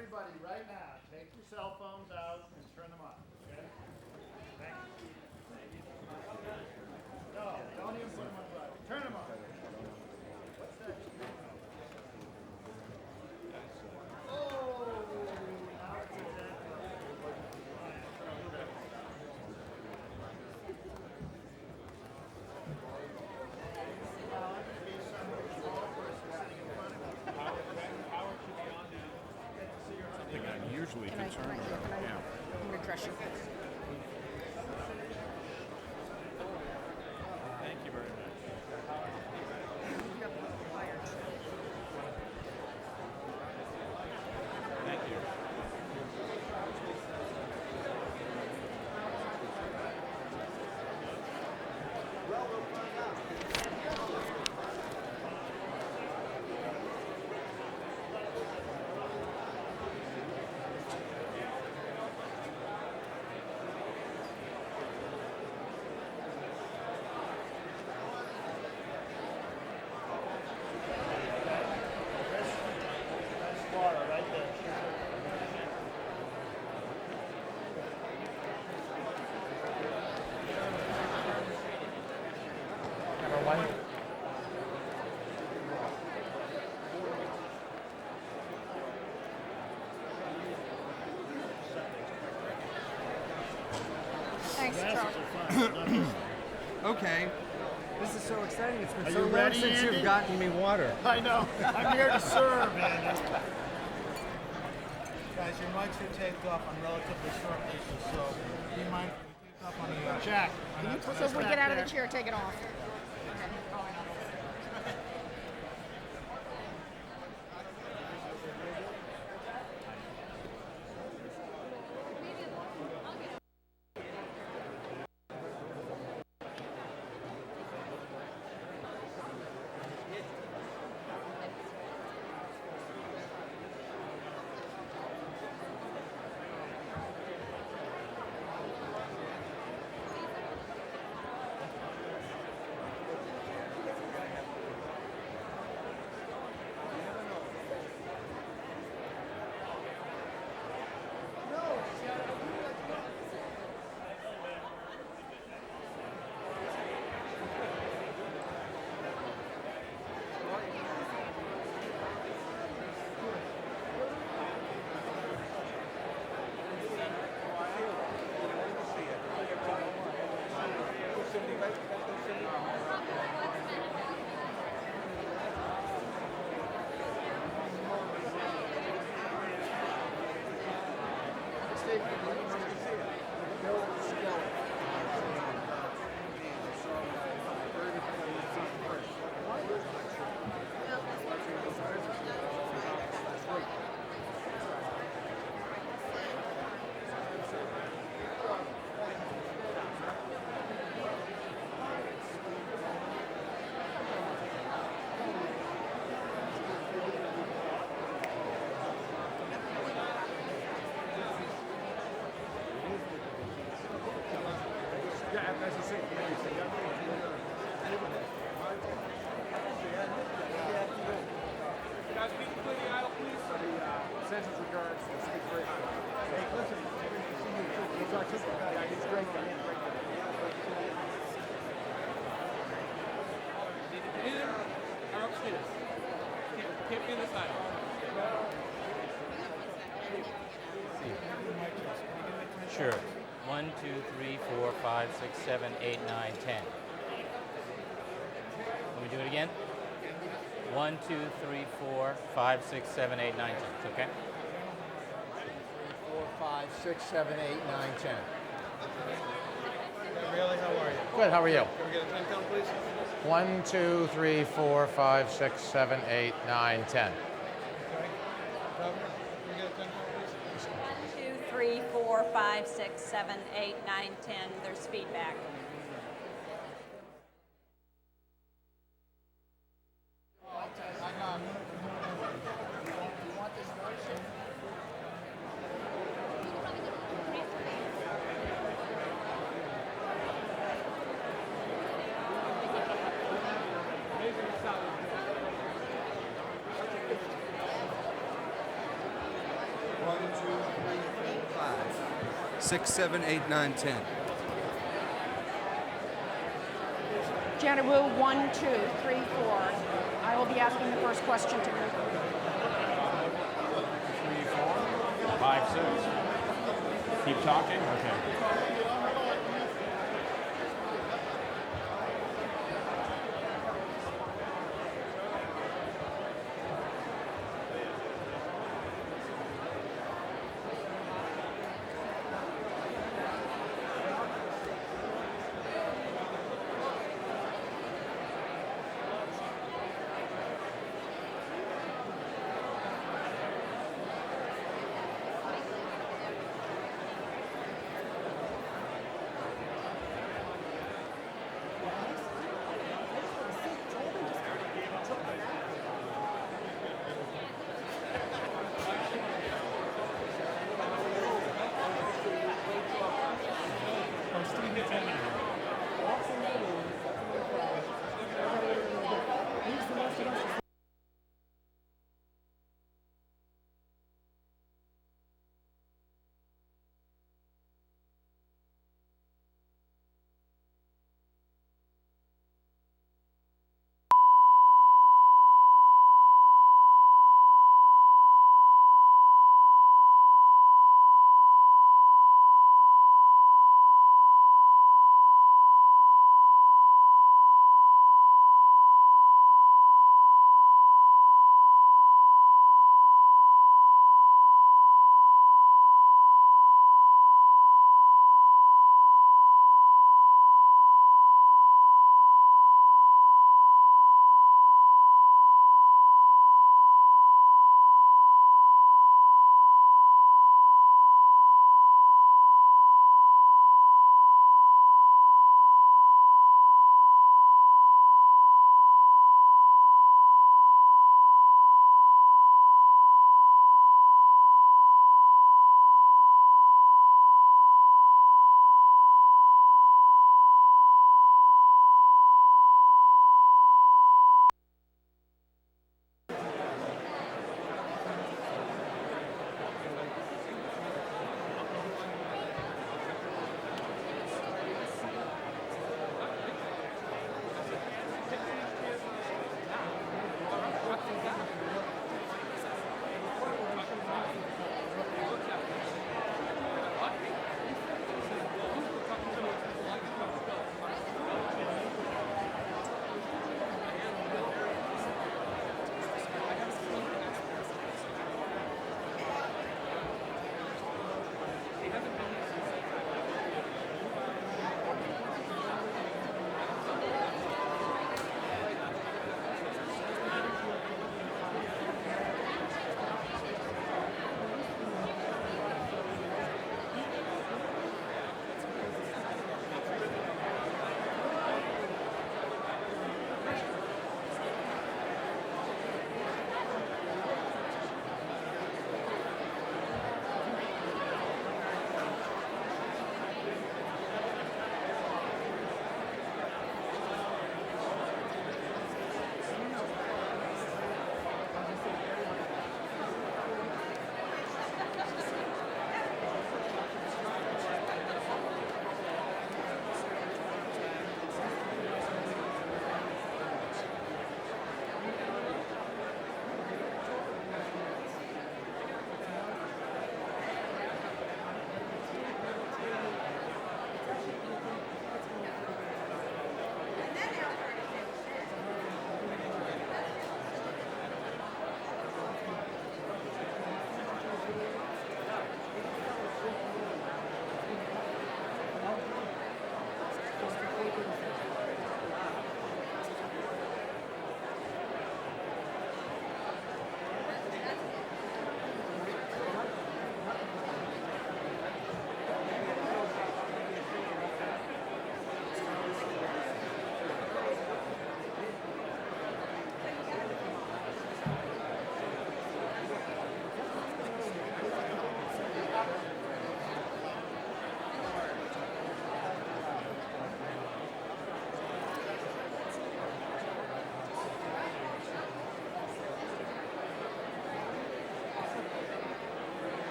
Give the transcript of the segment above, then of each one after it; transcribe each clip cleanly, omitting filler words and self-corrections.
Everybody, right now, take your cell phones out and turn them off, okay? Thank you. No, don't even put them on right. Turn them off. What's that? Oh, now it's a dead Usually concerned. Yeah. I'm refreshing. Thank you very much. Thank you. Thanks, Charlie. Okay. This is so exciting. It's been Are so you long ready, since Andy? you've gotten me water. I know. I'm here to serve, Andy. Guys, your mics are taped off on relatively short leashes, so be mindful you tape up on the Jack, So if we get out of the chair, take it off. Sure. 1, 2, 3, 4, 5, 6, 7, 8, 9, 10. Let me do it again. 1, 2, 3, 4, 5, 6, 7, 8, 9, 10. It's okay? 4, 5, 6, 7, 8, 9, 10. Really, how are you? Good, how are you? Can we get a 10 count, please? 1, 2, 3, 4, 5, 6, 7, 8, 9, 10. Okay. Governor, can we get a 10 count, please? 2, 3, 4, 5, 6, 7, 8, 9, 10. There's feedback. 6, 7, 8, 9, 10. Janet Wu, 1, 2, 3, 4. I will be asking the first question to you. 3, 4, 5, 6. Keep talking? Okay.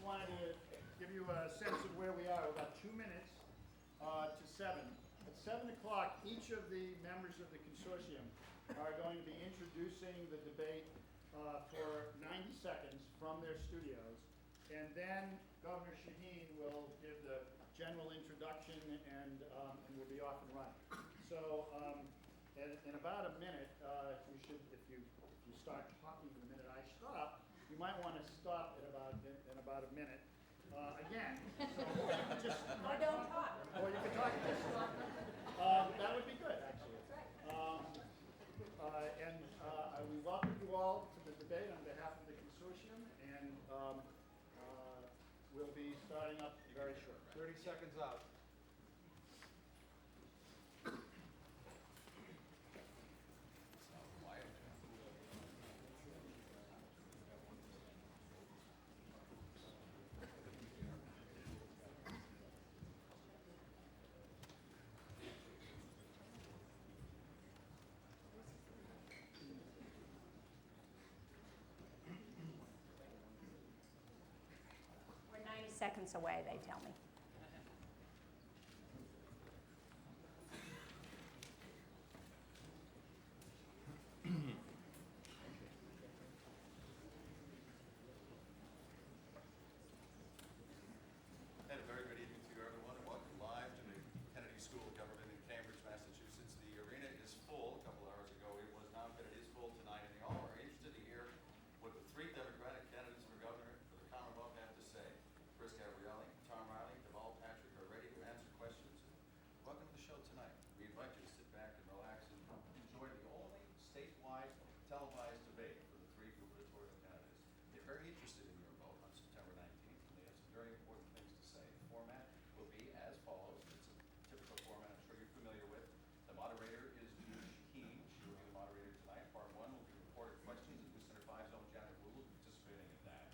wanted to give you a sense of where we are. We're about 2 minutes to 7. At 7 o'clock, each of the members of the consortium are going to be introducing the debate for 90 seconds from their studios. And then Governor Shaheen will give the general introduction and we'll be off and running. So in about a minute, you should, if you start talking the minute I stop, you might want to stop in about a minute. Again, so just Or don't talk. or you can talk just that would be good, actually. We welcome you all to the debate on behalf of the consortium, and we'll be starting up very shortly. 30 seconds out. We're 90 seconds away, they tell me. And a very good evening to you, everyone, and welcome live to the Kennedy School of Government in Cambridge, Massachusetts. The arena is full. A couple hours ago it was not, but it is full tonight, and they all are interested to hear what the three Democratic candidates for governor for the Commonwealth have to say. Chris Gabrielli, Tom Riley, Deval Patrick are ready to answer questions. Welcome to the show tonight. We invite you to sit back and relax and enjoy the only statewide televised debate for the three gubernatorial candidates. They're very interested in your vote on September 19th, and they have some very important things to say. The format will be as follows. It's a typical format I'm sure you're familiar with. The moderator is Jean Shaheen. She will be the moderator tonight. Part 1 will be reported questions, and News Center 5's own Janet Wu will be participating in that.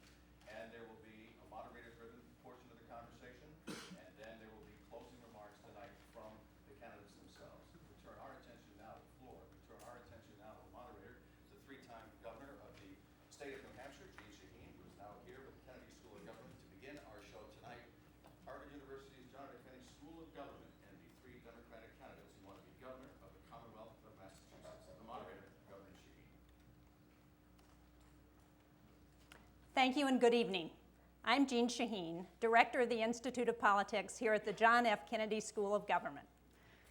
And there will be a moderator-driven portion of the conversation, and then there will be closing remarks tonight from the candidates themselves. We turn our attention now to the floor. We turn our attention now to the moderator, the three-time governor of the state of New Hampshire, Jean Shaheen, who is now here with the Kennedy School of Government to begin our show tonight. Harvard University's John F. Kennedy School of Government and the three Democratic candidates who want to be governor of the Commonwealth of Massachusetts. The moderator, Governor Shaheen. Thank you and good evening. I'm Jean Shaheen, Director of the Institute of Politics here at the John F. Kennedy School of Government.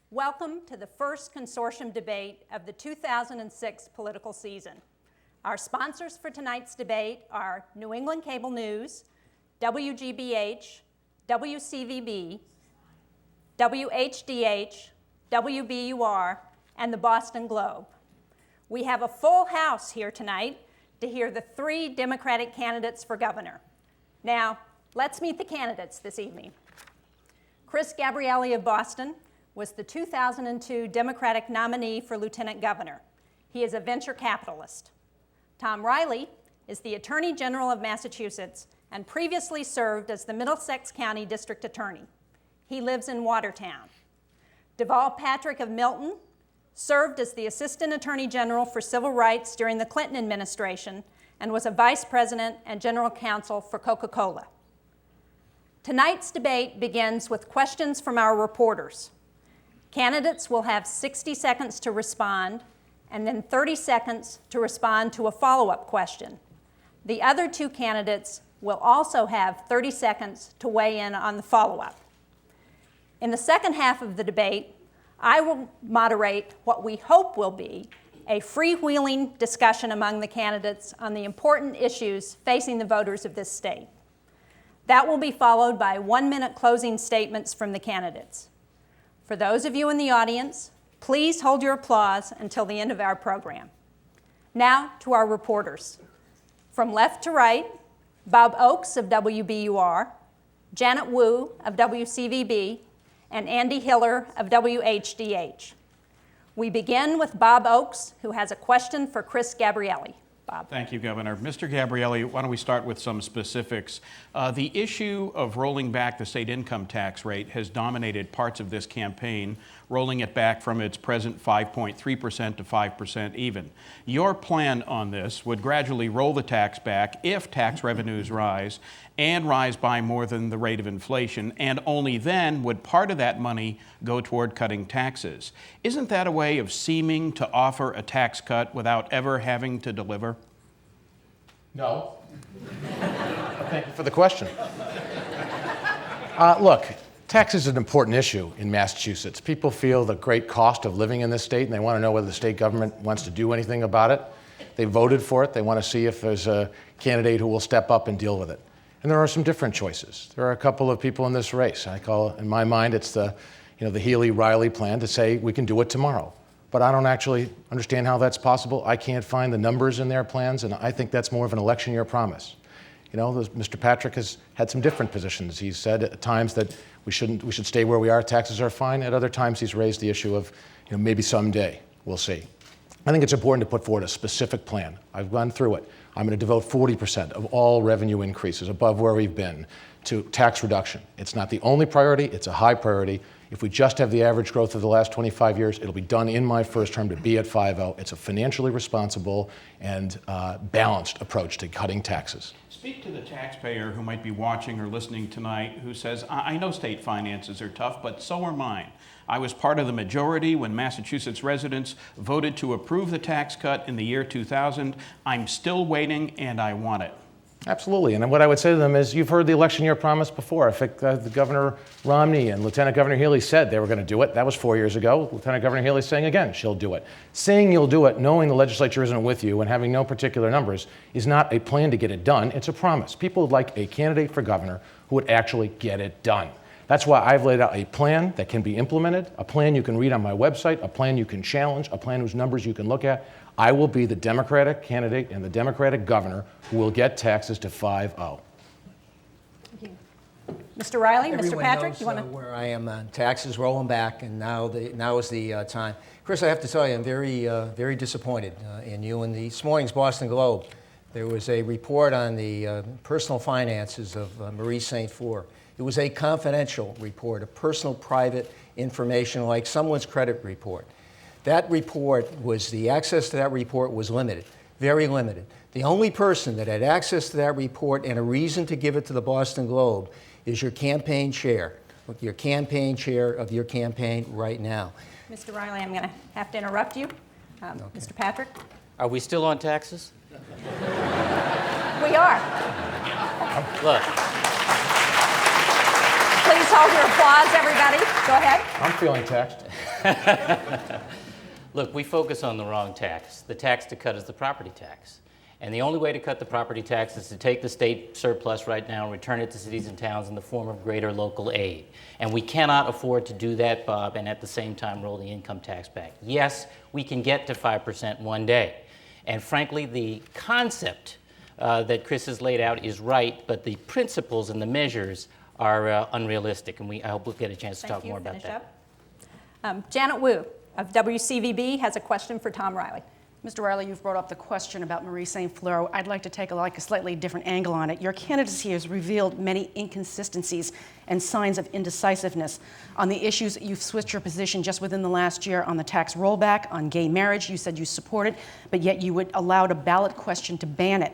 Welcome to the first consortium debate of the 2006 political season. Our sponsors for tonight's debate are New England Cable News, WGBH, WCVB, WHDH, WBUR, and the Boston Globe. We have a full house here tonight to hear the three Democratic candidates for governor. Now, let's meet the candidates this evening. Chris Gabrielli of Boston was the 2002 Democratic nominee for lieutenant governor. He is a venture capitalist. Tom Riley is the Attorney General of Massachusetts and previously served as the Middlesex County District Attorney. He lives in Watertown. Deval Patrick of Milton served as the Assistant Attorney General for Civil Rights during the Clinton administration and was a Vice President and General Counsel for Coca-Cola. Tonight's debate begins with questions from our reporters. Candidates will have 60 seconds to respond and then 30 seconds to respond to a follow-up question. The other two candidates will also have 30 seconds to weigh in on the follow-up. In the second half of the debate, I will moderate what we hope will be a freewheeling discussion among the candidates on the important issues facing the voters of this state. That will be followed by 1-minute closing statements from the candidates. For those of you in the audience, please hold your applause until the end of our program. Now to our reporters. From left to right, Bob Oakes of WBUR, Janet Wu of WCVB, and Andy Hiller of WHDH. We begin with Bob Oakes, who has a question for Chris Gabrielli. Bob. Thank you, Governor. Mr. Gabrielli, why don't we start with some specifics? The issue of rolling back the state income tax rate has dominated parts of this campaign. rolling it back from its present 5.3% to 5% even. Your plan on this would gradually roll the tax back if tax revenues rise and rise by more than the rate of inflation, and only then would part of that money go toward cutting taxes. Isn't that a way of seeming to offer a tax cut without ever having to deliver? No. Thank you for the question. Look, tax is an important issue in Massachusetts. People feel the great cost of living in this state, and they want to know whether the state government wants to do anything about it. They voted for it. They want to see if there's a candidate who will step up and deal with it. And there are some different choices. There are a couple of people in this race. I call, in my mind, it's the Healy-Riley plan to say we can do it tomorrow. But I don't actually understand how that's possible. I can't find the numbers in their plans, and I think that's more of an election year promise. Mr. Patrick has had some different positions. He's said at times that we should stay where we are, taxes are fine. At other times, he's raised the issue of maybe someday, we'll see. I think it's important to put forward a specific plan. I've gone through it. I'm going to devote 40% of all revenue increases above where we've been to tax reduction. It's not the only priority, it's a high priority. If we just have the average growth of the last 25 years, it'll be done in my first term to be at 5.0. It's a financially responsible and balanced approach to cutting taxes. Speak to the taxpayer who might be watching or listening tonight who says, I know state finances are tough, but so are mine. I was part of the majority when Massachusetts residents voted to approve the tax cut in the year 2000. I'm still waiting, and I want it. Absolutely, and what I would say to them is, you've heard the election year promise before. I think the Governor Romney and Lieutenant Governor Healy said they were going to do it. That was 4 years ago. Lieutenant Governor Healy saying again, she'll do it. Saying you'll do it, knowing the legislature isn't with you and having no particular numbers, is not a plan to get it done. It's a promise. People would like a candidate for governor who would actually get it done. That's why I've laid out a plan that can be implemented, a plan you can read on my website, a plan you can challenge, a plan whose numbers you can look at. I will be the Democratic candidate and the Democratic governor who will get taxes to 5.0. Thank you. Mr. Riley, Mr. Everyone Patrick, knows, you want to? where I am on taxes rolling back, and now is the time. Chris, I have to tell you, I'm very disappointed in you. In this morning's Boston Globe, there was a report on the personal finances of Marie St. Fleur. It was a confidential report, a personal, private information like someone's credit report. That report the access to that report was limited, very limited. The only person that had access to that report and a reason to give it to the Boston Globe is your campaign chair of your campaign right now. Mr. Riley, I'm going to have to interrupt you. Okay. Mr. Patrick? Are we still on taxes? We are. Look. Please hold your applause, everybody. Go ahead. I'm feeling taxed. Look, we focus on the wrong tax. The tax to cut is the property tax. And the only way to cut the property tax is to take the state surplus right now and return it to cities and towns in the form of greater local aid. And we cannot afford to do that, Bob, and at the same time roll the income tax back. Yes, we can get to 5% one day. And frankly, the concept that Chris has laid out is right, but the principles and the measures are unrealistic. And I hope we'll get a chance to talk more about that. Janet Wu of WCVB has a question for Tom Riley. Mr. Riley, you've brought up the question about Marie St. Fleur. I'd like to take a slightly different angle on it. Your candidacy has revealed many inconsistencies and signs of indecisiveness. On the issues, you've switched your position just within the last year on the tax rollback, on gay marriage. You said you support it, but yet you allowed a ballot question to ban it.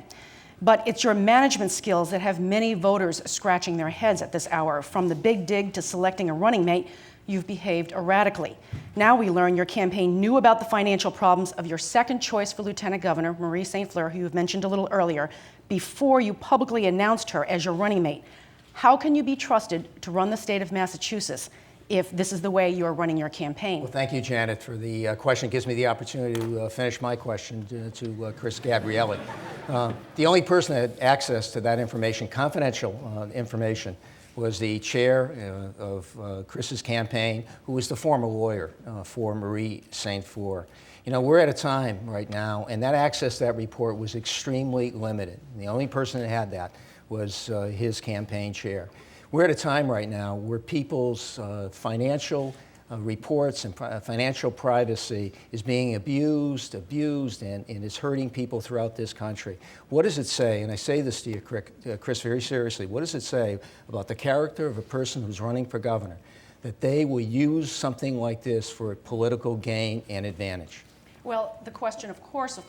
But it's your management skills that have many voters scratching their heads at this hour. From the big dig to selecting a running mate, you've behaved erratically. Now we learn your campaign knew about the financial problems of your second choice for Lieutenant Governor, Marie St. Fleur, who you've mentioned a little earlier, before you publicly announced her as your running mate. How can you be trusted to run the state of Massachusetts if this is the way you're running your campaign? Well, thank you, Janet, for the question. It gives me the opportunity to finish my question to Chris Gabrielli. The only person that had access to that information, confidential information, was the chair of Chris's campaign, who was the former lawyer for Marie St. Fleur. You know, we're at a time right now, and that access to that report was extremely limited. And the only person that had that was his campaign chair. We're at a time right now where people's financial reports and financial privacy is being abused, and is hurting people throughout this country. What does it say, and I say this to you, Chris, very seriously, what does it say about the character of a person who's running for governor? that they will use something like this for political gain and advantage? Well, the question, of course,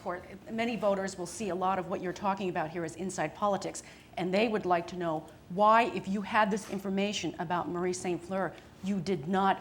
many voters will see a lot of what you're talking about here as inside politics, and they would like to know why, if you had this information about Marie St. Fleur, you did not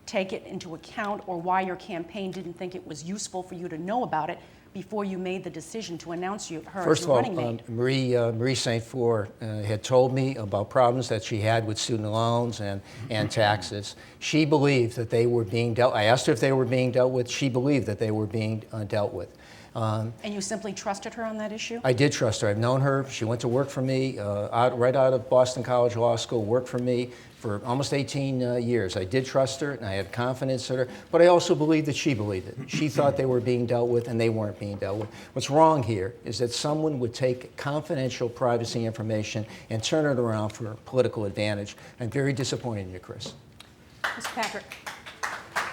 take it into account, or why your campaign didn't think it was useful for you to know about it before you made the decision to announce her First as of your all, running mate. Marie St. Fleur had told me about problems that she had with student loans and taxes. She believed that they were being dealt. I asked her if they were being dealt with. She believed that they were being dealt with. And you simply trusted her on that issue? I did trust her. I've known her. She went to work for me right out of Boston College Law School, worked for me for almost 18 years. I did trust her, and I had confidence in her, but I also believed that she believed it. She thought they were being dealt with, and they weren't being dealt with. What's wrong here is that someone would take confidential privacy information and turn it around for political advantage. I'm very disappointed in you, Chris. Mr. Patrick,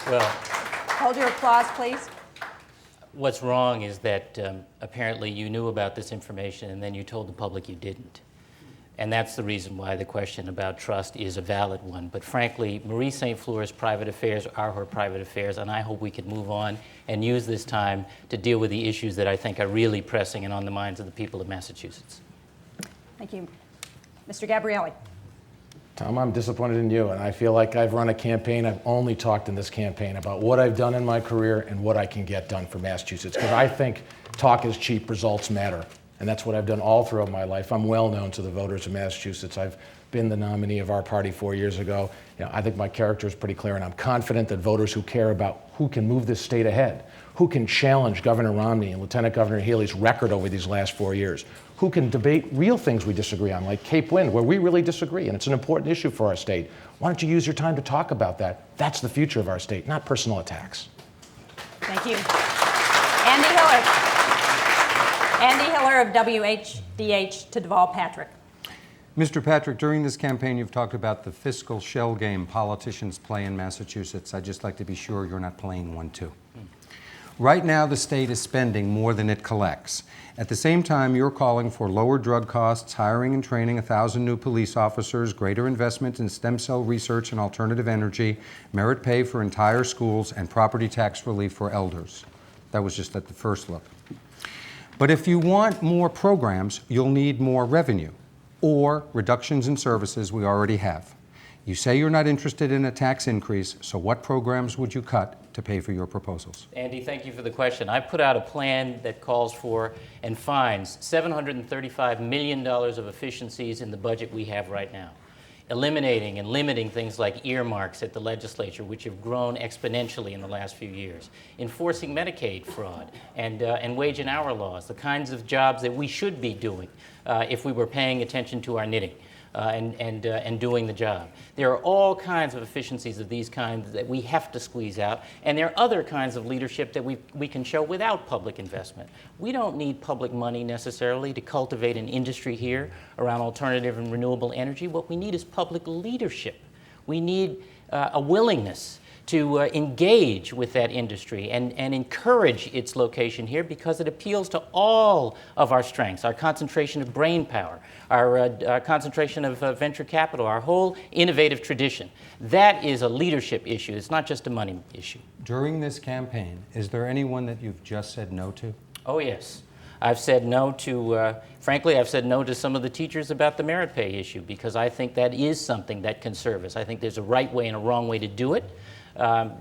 Well, hold your applause, please. what's wrong is that apparently you knew about this information and then you told the public you didn't. And that's the reason why the question about trust is a valid one. But frankly, Marie St. Fleur's private affairs are her private affairs, and I hope we can move on and use this time to deal with the issues that I think are really pressing and on the minds of the people of Massachusetts. Thank you. Mr. Gabrielli. Tom, I'm disappointed in you, and I feel like I've run a campaign. I've only talked in this campaign about what I've done in my career and what I can get done for Massachusetts, because I think talk is cheap, results matter. And that's what I've done all throughout my life. I'm well known to the voters of Massachusetts. I've been the nominee of our party 4 years ago. I think my character is pretty clear, and I'm confident that voters who care about who can move this state ahead, who can challenge Governor Romney and Lieutenant Governor Healy's record over these last 4 years, who can debate real things we disagree on, like Cape Wind, where we really disagree, and it's an important issue for our state. Why don't you use your time to talk about that? That's the future of our state, not personal attacks. Thank you. Andy Hiller. Andy Hiller of WHDH to Deval Patrick. Mr. Patrick, during this campaign, you've talked about the fiscal shell game politicians play in Massachusetts. I'd just like to be sure you're not playing one too. Right now, the state is spending more than it collects. At the same time, you're calling for lower drug costs, hiring and training 1,000 new police officers, greater investment in stem cell research and alternative energy, merit pay for entire schools, and property tax relief for elders. That was just at the first look. But if you want more programs, you'll need more revenue or reductions in services we already have. You say you're not interested in a tax increase, so what programs would you cut to pay for your proposals? Andy, thank you for the question. I put out a plan that calls for and finds $735 million of efficiencies in the budget we have right now, eliminating and limiting things like earmarks at the legislature, which have grown exponentially in the last few years, enforcing Medicaid fraud and wage and hour laws, the kinds of jobs that we should be doing if we were paying attention to our knitting and doing the job. There are all kinds of efficiencies of these kinds that we have to squeeze out, and there are other kinds of leadership that we can show without public investment. We don't need public money necessarily to cultivate an industry here around alternative and renewable energy. What we need is public leadership. We need a willingness to engage with that industry and encourage its location here, because it appeals to all of our strengths, our concentration of brain power, our concentration of venture capital, our whole innovative tradition. That is a leadership issue. It's not just a money issue. During this campaign, is there anyone that you've just said no to? Oh, yes. I've said no to, frankly, I've said no to some of the teachers about the merit pay issue, because I think that is something that can serve us. I think there's a right way and a wrong way to do it.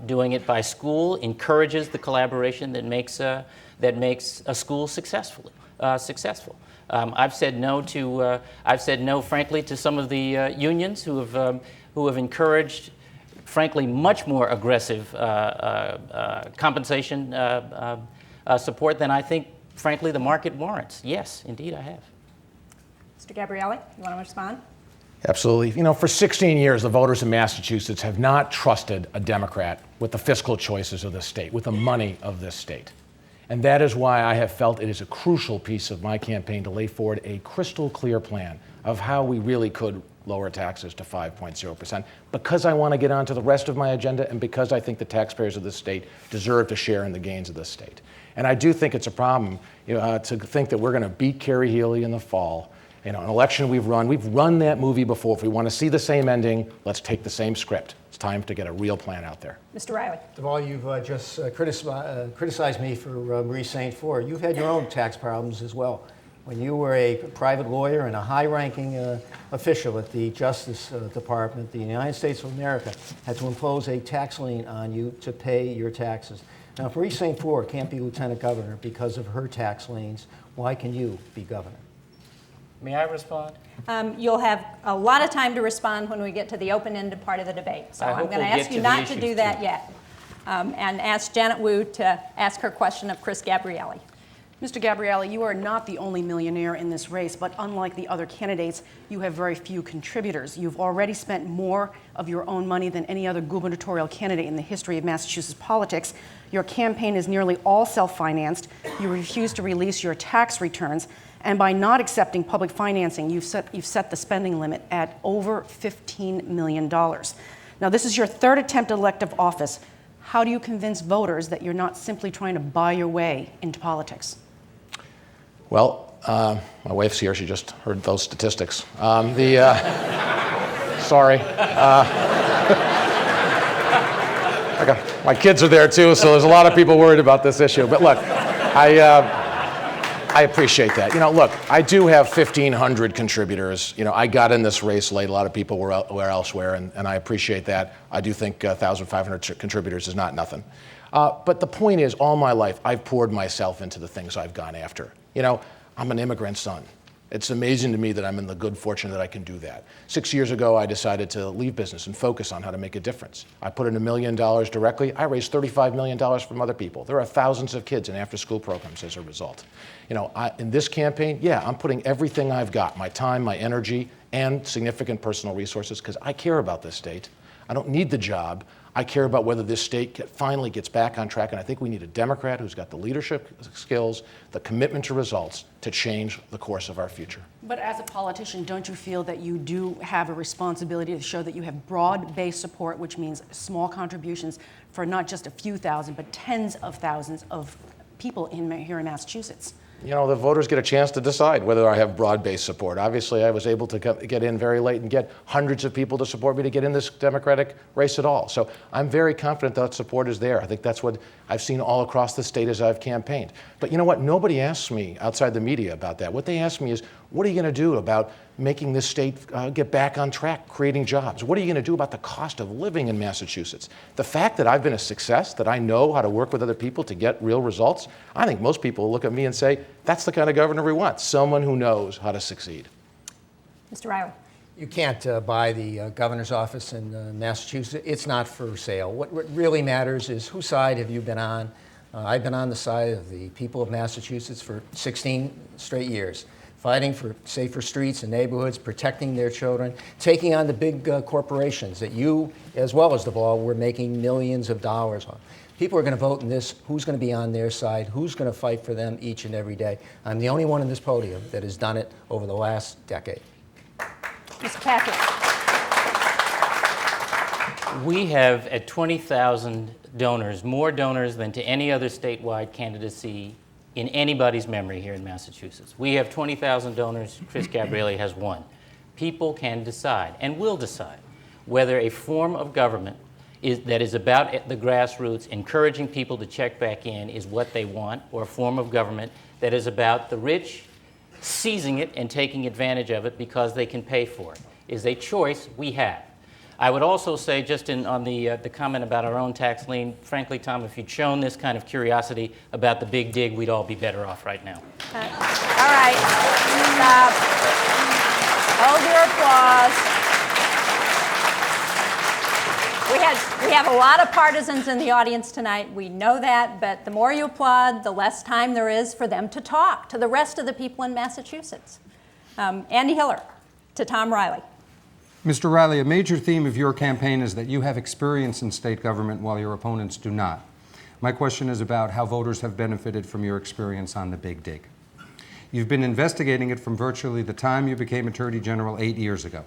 Doing it by school encourages the collaboration that makes a school successful. I've said no, frankly, to some of the unions who have encouraged, frankly, much more aggressive compensation support than I think, frankly, the market warrants. Yes, indeed, I have. Mr. Gabrielli, you want to respond? Absolutely. For 16 years, the voters of Massachusetts have not trusted a Democrat with the fiscal choices of this state, with the money of this state. And that is why I have felt it is a crucial piece of my campaign to lay forward a crystal clear plan of how we really could lower taxes to 5.0%, because I want to get on to the rest of my agenda, and because I think the taxpayers of this state deserve to share in the gains of this state. And I do think it's a problem to think that we're going to beat Kerry Healy in the fall, An election we've run that movie before. If we want to see the same ending, let's take the same script. It's time to get a real plan out there. Mr. Riley. Deval, you've just criticized me for Marie St. Cyr. You've had your own tax problems as well. When you were a private lawyer and a high-ranking official at the Justice Department, the United States of America had to impose a tax lien on you to pay your taxes. Now, if Marie St. Cyr can't be lieutenant governor because of her tax liens, why can you be governor? May I respond? You'll have a lot of time to respond when we get to the open-ended part of the debate. So I'm going to ask you not to do that yet. And ask Janet Wu to ask her question of Chris Gabrielli. Mr. Gabrielli, you are not the only millionaire in this race, but unlike the other candidates, you have very few contributors. You've already spent more of your own money than any other gubernatorial candidate in the history of Massachusetts politics. Your campaign is nearly all self-financed. You refuse to release your tax returns. And by not accepting public financing, you've set the spending limit at over $15 million. Now, this is your third attempt at elective office. How do you convince voters that you're not simply trying to buy your way into politics? Well, my wife's here. She just heard those statistics. Sorry. My kids are there too, so there's a lot of people worried about this issue. But look, I appreciate that. Look, I do have 1,500 contributors. I got in this race late. A lot of people were elsewhere, and I appreciate that. I do think 1,500 contributors is not nothing. But the point is, all my life, I've poured myself into the things I've gone after. I'm an immigrant son. It's amazing to me that I'm in the good fortune that I can do that. 6 years ago, I decided to leave business and focus on how to make a difference. I put in $1 million directly. I raised $35 million from other people. There are thousands of kids in after-school programs as a result. In this campaign, yeah, I'm putting everything I've got, my time, my energy, and significant personal resources, because I care about this state. I don't need the job. I care about whether this state finally gets back on track, and I think we need a Democrat who's got the leadership skills, the commitment to results to change the course of our future. But as a politician, don't you feel that you do have a responsibility to show that you have broad-based support, which means small contributions for not just a few thousand, but tens of thousands of people here in Massachusetts? The voters get a chance to decide whether I have broad-based support. Obviously, I was able to get in very late and get hundreds of people to support me to get in this Democratic race at all. So I'm very confident that support is there. I think that's what I've seen all across the state as I've campaigned. But you know what? Nobody asks me outside the media about that. What they ask me is, what are you going to do about making this state get back on track, creating jobs? What are you going to do about the cost of living in Massachusetts? The fact that I've been a success, that I know how to work with other people to get real results, I think most people look at me and say, that's the kind of governor we want, someone who knows how to succeed. Mr. Riley. You can't buy the governor's office in Massachusetts. It's not for sale. What really matters is whose side have you been on? I've been on the side of the people of Massachusetts for 16 straight years, fighting for safer streets and neighborhoods, protecting their children, taking on the big corporations that you, as well as Deval, were making millions of dollars on. People are going to vote in this. Who's going to be on their side? Who's going to fight for them each and every day? I'm the only one in this podium that has done it over the last decade. Mr. Patrick. We have, at 20,000 donors, more donors than to any other statewide candidacy in anybody's memory here in Massachusetts. We have 20,000 donors. Chris Gabrielli has 1. People can decide, and will decide, whether a form of government that is about the grassroots, encouraging people to check back in, is what they want, or a form of government that is about the rich seizing it and taking advantage of it because they can pay for it, is a choice we have. I would also say, just on the comment about our own tax lien, frankly, Tom, if you'd shown this kind of curiosity about the big dig, we'd all be better off right now. All right, stop. Hold your applause. We have a lot of partisans in the audience tonight. We know that, but the more you applaud, the less time there is for them to talk to the rest of the people in Massachusetts. Andy Hiller to Tom Riley. Mr. Riley, a major theme of your campaign is that you have experience in state government while your opponents do not. My question is about how voters have benefited from your experience on the big dig. You've been investigating it from virtually the time you became Attorney General 8 years ago.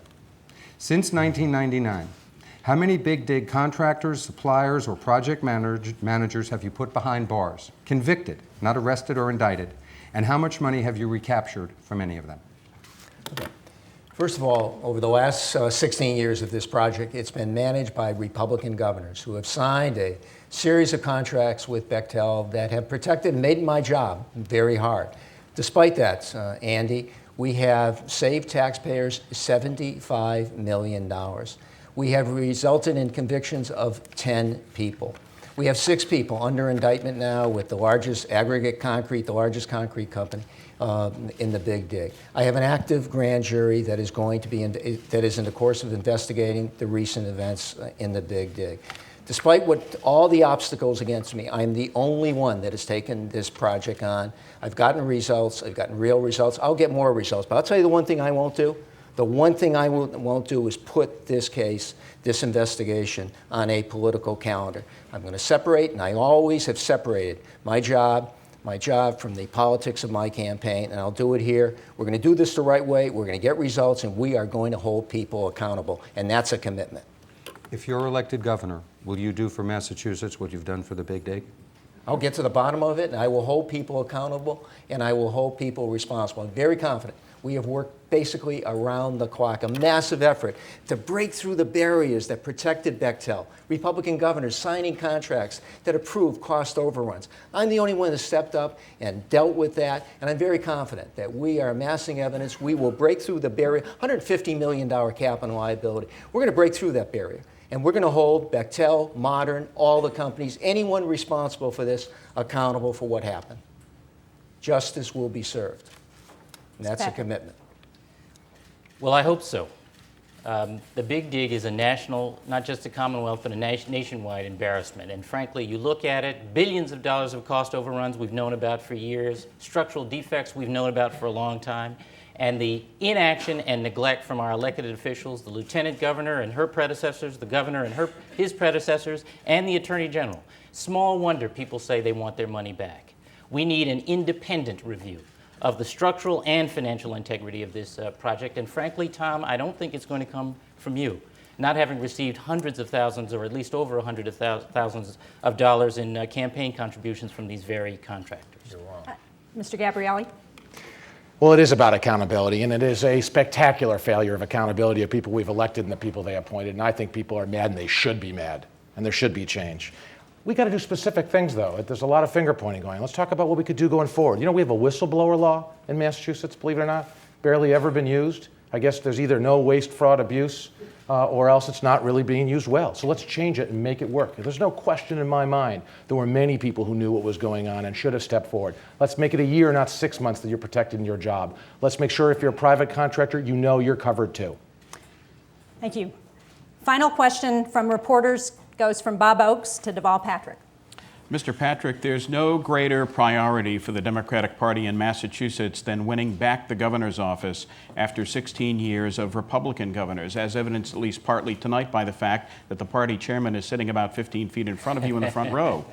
Since 1999, how many big dig contractors, suppliers, or project managers have you put behind bars, convicted, not arrested or indicted, and how much money have you recaptured from any of them? First of all, over the last 16 years of this project, it's been managed by Republican governors who have signed a series of contracts with Bechtel that have protected and made my job very hard. Despite that, Andy, we have saved taxpayers $75 million. We have resulted in convictions of 10 people. We have 6 people under indictment now with the largest aggregate concrete, the largest concrete company in the Big Dig. I have an active grand jury that is going to be that is in the course of investigating the recent events in the Big Dig. Despite all the obstacles against me, I'm the only one that has taken this project on. I've gotten results. I've gotten real results. I'll get more results. But I'll tell you the one thing I won't do. The one thing I won't do is put this case, this investigation, on a political calendar. I'm going to separate, and I always have separated my job from the politics of my campaign, and I'll do it here. We're going to do this the right way. We're going to get results, and we are going to hold people accountable, and that's a commitment. If you're elected governor, will you do for Massachusetts what you've done for the Big Dig? I'll get to the bottom of it, and I will hold people accountable, and I will hold people responsible. I'm very confident. We have worked basically around the clock, a massive effort to break through the barriers that protected Bechtel. Republican governors signing contracts that approved cost overruns. I'm the only one that stepped up and dealt with that, and I'm very confident that we are amassing evidence. We will break through the barrier, $150 million cap on liability. We're going to break through that barrier. And we're going to hold Bechtel, Modern, all the companies, anyone responsible for this, accountable for what happened. Justice will be served. And that's a commitment. Well, I hope so. The Big Dig is a national, not just a Commonwealth, but a nationwide embarrassment. And frankly, you look at it, billions of dollars of cost overruns we've known about for years, structural defects we've known about for a long time, and the inaction and neglect from our elected officials, the lieutenant governor and her predecessors, the governor and his predecessors, and the attorney general. Small wonder people say they want their money back. We need an independent review of the structural and financial integrity of this project. And frankly, Tom, I don't think it's going to come from you, not having received hundreds of thousands or at least over hundreds of thousands of dollars in campaign contributions from these very contractors. You're wrong. Mr. Gabrielli? Well, it is about accountability, and it is a spectacular failure of accountability of people we've elected and the people they appointed. And I think people are mad, and they should be mad, and there should be change. We got to do specific things, though. There's a lot of finger pointing going. Let's talk about what we could do going forward. You know, we have a whistleblower law in Massachusetts, believe it or not, barely ever been used. I guess there's either no waste, fraud, abuse, or else it's not really being used well. So let's change it and make it work. There's no question in my mind there were many people who knew what was going on and should have stepped forward. Let's make it a year, not 6 months, that you're protected in your job. Let's make sure if you're a private contractor, you know you're covered too. Thank you. Final question from reporters goes from Bob Oakes to Deval Patrick. Mr. Patrick, there's no greater priority for the Democratic Party in Massachusetts than winning back the governor's office after 16 years of Republican governors, as evidenced at least partly tonight by the fact that the party chairman is sitting about 15 feet in front of you in the front row.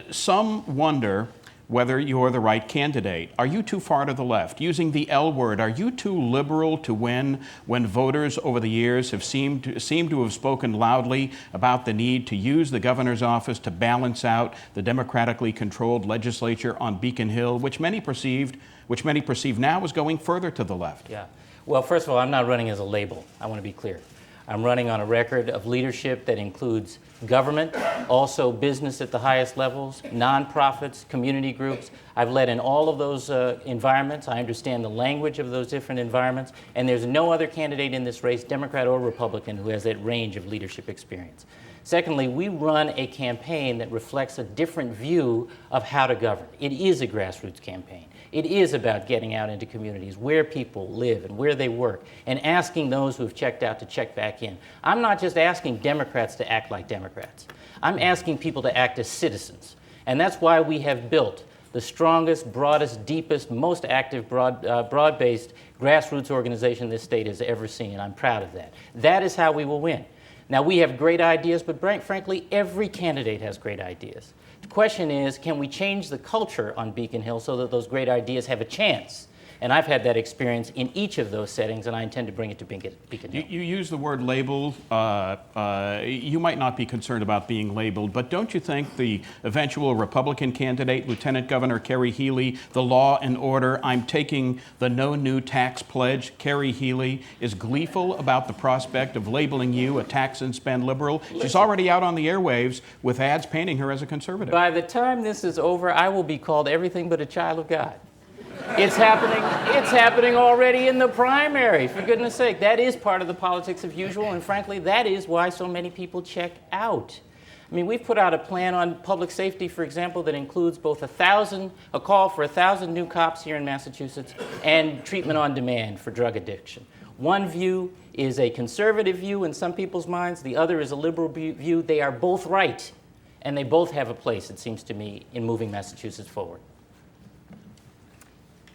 Some wonder whether you're the right candidate. Are you too far to the left? Using the L word, are you too liberal to win when voters over the years have seemed to have spoken loudly about the need to use the governor's office to balance out the democratically controlled legislature on Beacon Hill, which many perceive now as going further to the left? Yeah. Well, first of all, I'm not running as a label. I want to be clear. I'm running on a record of leadership that includes government, also business at the highest levels, nonprofits, community groups. I've led in all of those environments. I understand the language of those different environments, and there's no other candidate in this race, Democrat or Republican, who has that range of leadership experience. Secondly, we run a campaign that reflects a different view of how to govern. It is a grassroots campaign. It is about getting out into communities where people live and where they work and asking those who have checked out to check back in. I'm not just asking Democrats to act like Democrats. I'm asking people to act as citizens. And that's why we have built the strongest, broadest, deepest, most active, broad-based grassroots organization this state has ever seen. I'm proud of that. That is how we will win. Now, we have great ideas, but frankly, every candidate has great ideas. The question is, can we change the culture on Beacon Hill so that those great ideas have a chance? And I've had that experience in each of those settings, and I intend to bring it to Beacon Hill. You use the word labeled. You might not be concerned about being labeled, but don't you think the eventual Republican candidate, Lieutenant Governor Kerry Healy, the law and order, I'm taking the no new tax pledge, Kerry Healy, is gleeful about the prospect of labeling you a tax and spend liberal? She's already out on the airwaves with ads painting her as a conservative. By the time this is over, I will be called everything but a child of God. It's happening already in the primary, for goodness sake. That is part of the politics of usual, and frankly, that is why so many people check out. I mean, we've put out a plan on public safety, for example, that includes both a call for 1,000 new cops here in Massachusetts and treatment on demand for drug addiction. One view is a conservative view in some people's minds. The other is a liberal view. They are both right, and they both have a place, it seems to me, in moving Massachusetts forward.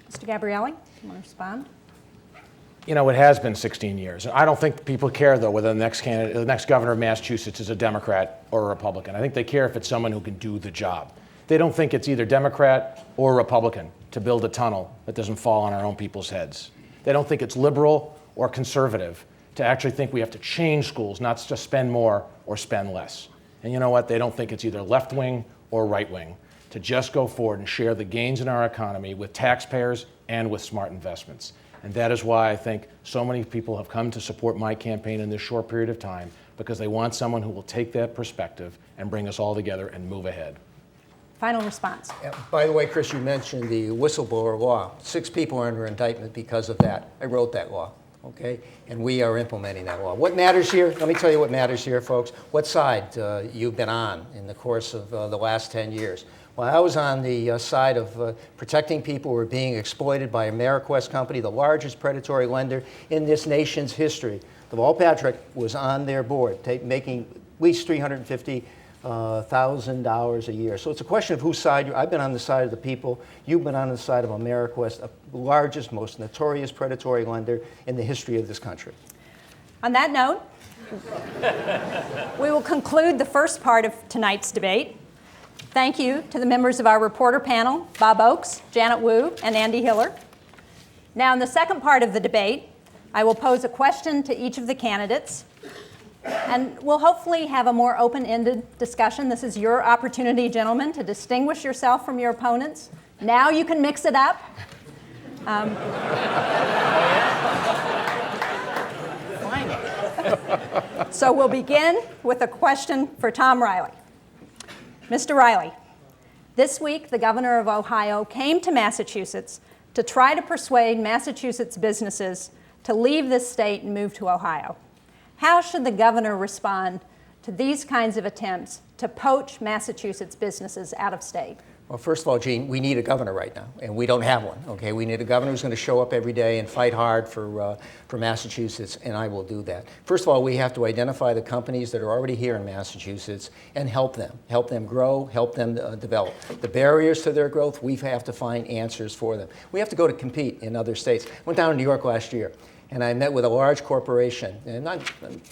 Mr. Gabrielli, you want to respond? You know, it has been 16 years. I don't think people care, though, whether the next governor of Massachusetts is a Democrat or a Republican. I think they care if it's someone who can do the job. They don't think it's either Democrat or Republican to build a tunnel that doesn't fall on our own people's heads. They don't think it's liberal or conservative to actually think we have to change schools, not just spend more or spend less. And you know what? They don't think it's either left-wing or right-wing to just go forward and share the gains in our economy with taxpayers and with smart investments. And that is why I think so many people have come to support my campaign in this short period of time, because they want someone who will take that perspective and bring us all together and move ahead. Final response. By the way, Chris, you mentioned the whistleblower law. 6 people are under indictment because of that. I wrote that law, okay? And we are implementing that law. What matters here? Let me tell you what matters here, folks. What side you've been on in the course of the last 10 years. Well, I was on the side of protecting people who were being exploited by Ameriquest Company, the largest predatory lender in this nation's history. Deval Patrick was on their board, making at least $350,000 a year. So it's a question of whose side I've been on the side of the people. You've been on the side of Ameriquest, the largest, most notorious predatory lender in the history of this country. On that note, we will conclude the first part of tonight's debate. Thank you to the members of our reporter panel, Bob Oakes, Janet Wu, and Andy Hiller. Now, in the second part of the debate, I will pose a question to each of the candidates, and we'll hopefully have a more open-ended discussion. This is your opportunity, gentlemen, to distinguish yourself from your opponents. Now you can mix it up. So we'll begin with a question for Tom Riley. Mr. Riley, this week the governor of Ohio came to Massachusetts to try to persuade Massachusetts businesses to leave this state and move to Ohio. How should the governor respond to these kinds of attempts to poach Massachusetts businesses out of state? Well, first of all, Gene, we need a governor right now, and we don't have one, okay? We need a governor who's going to show up every day and fight hard for Massachusetts, and I will do that. First of all, we have to identify the companies that are already here in Massachusetts and help them grow, help them develop. The barriers to their growth, we have to find answers for them. We have to go to compete in other states. I went down to New York last year, and I met with a large corporation, and I'm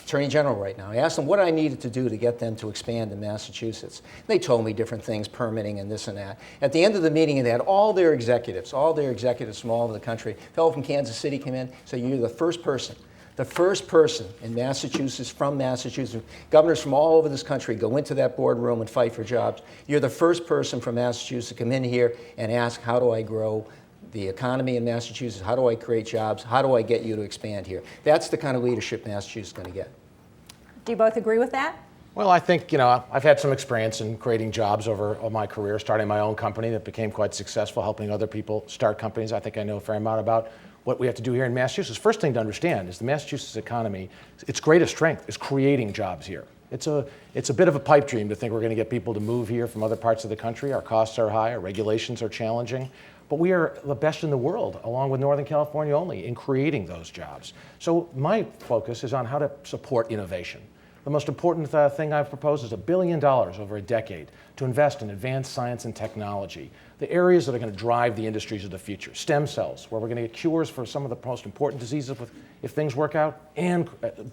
Attorney General right now. I asked them what I needed to do to get them to expand in Massachusetts. They told me different things, permitting and this and that. At the end of the meeting, they had all their executives from all over the country. A fellow from Kansas City came in, said, you're the first person in Massachusetts, from Massachusetts. Governors from all over this country go into that boardroom and fight for jobs. You're the first person from Massachusetts to come in here and ask, how do I grow the economy in Massachusetts? How do I create jobs? How do I get you to expand here? That's the kind of leadership Massachusetts is going to get. Do you both agree with that? Well, I think, I've had some experience in creating jobs over my career, starting my own company that became quite successful, helping other people start companies. I think I know a fair amount about what we have to do here in Massachusetts. First thing to understand is the Massachusetts economy, its greatest strength is creating jobs here. It's a bit of a pipe dream to think we're going to get people to move here from other parts of the country. Our costs are high, our regulations are challenging. But we are the best in the world, along with Northern California only, in creating those jobs. So my focus is on how to support innovation. The most important thing I've proposed is $1 billion over a decade to invest in advanced science and technology, the areas that are going to drive the industries of the future. Stem cells, where we're going to get cures for some of the most important diseases if things work out, and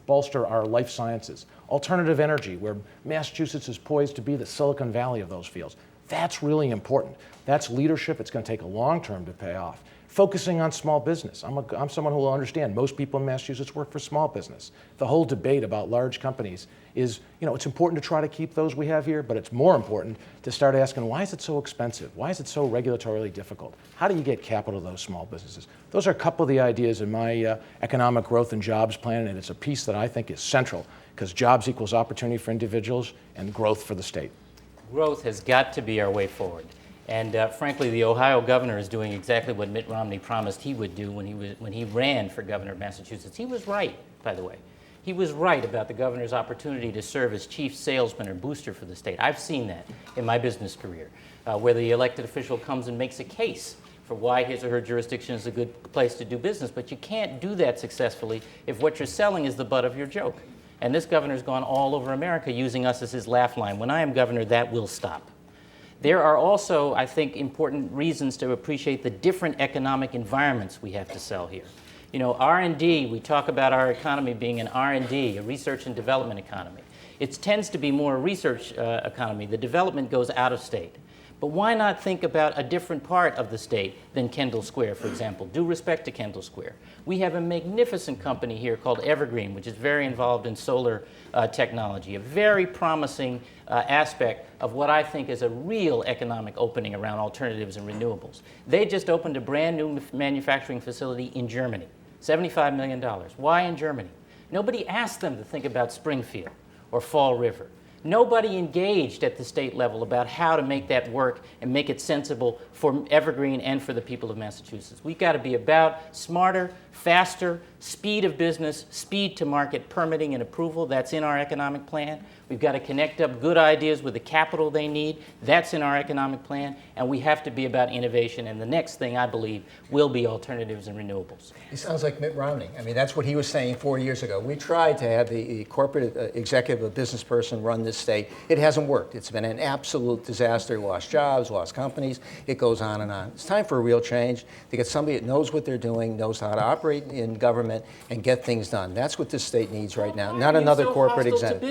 bolster our life sciences. Alternative energy, where Massachusetts is poised to be the Silicon Valley of those fields. That's really important. That's leadership. It's going to take a long term to pay off. Focusing on small business. I'm someone who will understand most people in Massachusetts work for small business. The whole debate about large companies is, it's important to try to keep those we have here, but it's more important to start asking, why is it so expensive? Why is it so regulatorily difficult? How do you get capital to those small businesses? Those are a couple of the ideas in my economic growth and jobs plan, and it's a piece that I think is central, because jobs equals opportunity for individuals and growth for the state. Growth has got to be our way forward. And frankly, the Ohio governor is doing exactly what Mitt Romney promised he would do when he ran for governor of Massachusetts. He was right, by the way. He was right about the governor's opportunity to serve as chief salesman or booster for the state. I've seen that in my business career, where the elected official comes and makes a case for why his or her jurisdiction is a good place to do business. But you can't do that successfully if what you're selling is the butt of your joke. And this governor's gone all over America using us as his laugh line. When I am governor, that will stop. There are also, I think, important reasons to appreciate the different economic environments we have to sell here. R&D, we talk about our economy being an R&D, a research and development economy. It tends to be more a research economy. The development goes out of state. But why not think about a different part of the state than Kendall Square, for example? Due respect to Kendall Square. We have a magnificent company here called Evergreen, which is very involved in solar technology, a very promising aspect of what I think is a real economic opening around alternatives and renewables. They just opened a brand new manufacturing facility in Germany, $75 million. Why in Germany? Nobody asked them to think about Springfield or Fall River. Nobody engaged at the state level about how to make that work and make it sensible for Evergreen and for the people of Massachusetts. We've got to be about smarter, faster, speed of business, speed to market, permitting and approval. That's in our economic plan. We've got to connect up good ideas with the capital they need. That's in our economic plan. And we have to be about innovation. And the next thing, I believe, will be alternatives and renewables. He sounds like Mitt Romney. I mean, that's what he was saying 4 years ago. We tried to have the corporate executive, a business person, run this state. It hasn't worked. It's been an absolute disaster. Lost jobs, lost companies. It goes on and on. It's time for a real change, to get somebody that knows what they're doing, knows how to operate in government, and get things done. That's what this state needs right now, not another corporate executive.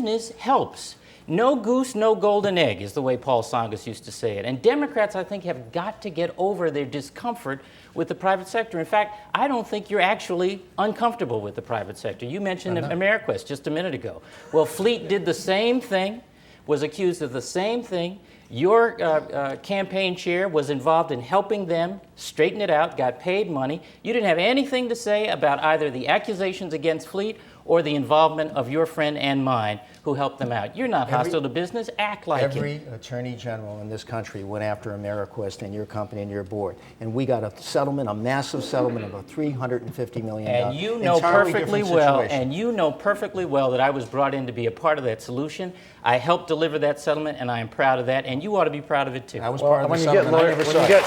Business helps. No goose, no golden egg is the way Paul Tsongas used to say it. And Democrats, I think, have got to get over their discomfort with the private sector. In fact, I don't think you're actually uncomfortable with the private sector. You mentioned AmeriQuest just a minute ago. Well, Fleet did the same thing, was accused of the same thing. Your campaign chair was involved in helping them straighten it out, got paid money. You didn't have anything to say about either the accusations against Fleet or the involvement of your friend and mine who helped them out. You're not hostile to business. Act like it. Every attorney general in this country went after AmeriQuest and your company and your board. And we got a settlement, a massive settlement of $350 million. And you know perfectly well that I was brought in to be a part of that solution. I helped deliver that settlement, and I am proud of that. And you ought to be proud of it, too. I was part of the settlement. I never saw it.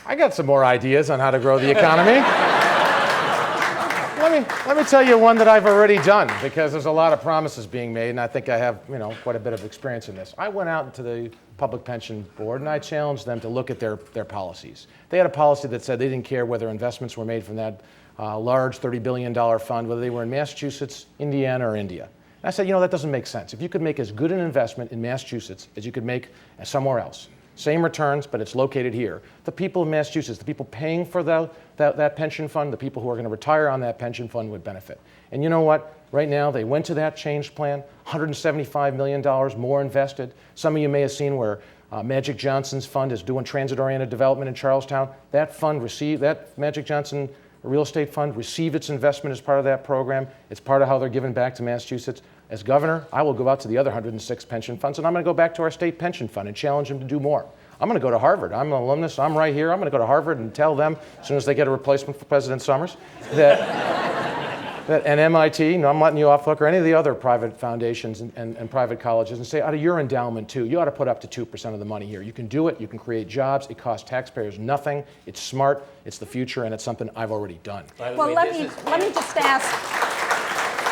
I got some more ideas on how to grow the economy. Let me tell you one that I've already done, because there's a lot of promises being made, and I think I have quite a bit of experience in this. I went out into the Public Pension Board and I challenged them to look at their policies. They had a policy that said they didn't care whether investments were made from that large $30 billion fund, whether they were in Massachusetts, Indiana, or India. And I said, that doesn't make sense. If you could make as good an investment in Massachusetts as you could make somewhere else, same returns, but it's located here. The people of Massachusetts, the people paying for that pension fund, the people who are going to retire on that pension fund would benefit. And you know what? Right now, they went to that change plan, $175 million more invested. Some of you may have seen where Magic Johnson's fund is doing transit-oriented development in Charlestown. That Magic Johnson real estate fund received its investment as part of that program. It's part of how they're giving back to Massachusetts. As governor, I will go out to the other 106 pension funds, and I'm going to go back to our state pension fund and challenge them to do more. I'm going to go to Harvard. I'm an alumnus. I'm right here. I'm going to go to Harvard and tell them, as soon as they get a replacement for President Summers, and MIT, I'm letting you off hook, or any of the other private foundations and private colleges, and say, out of your endowment, too, you ought to put up to 2% of the money here. You can do it. You can create jobs. It costs taxpayers nothing. It's smart. It's the future, and it's something I've already done. Well, let me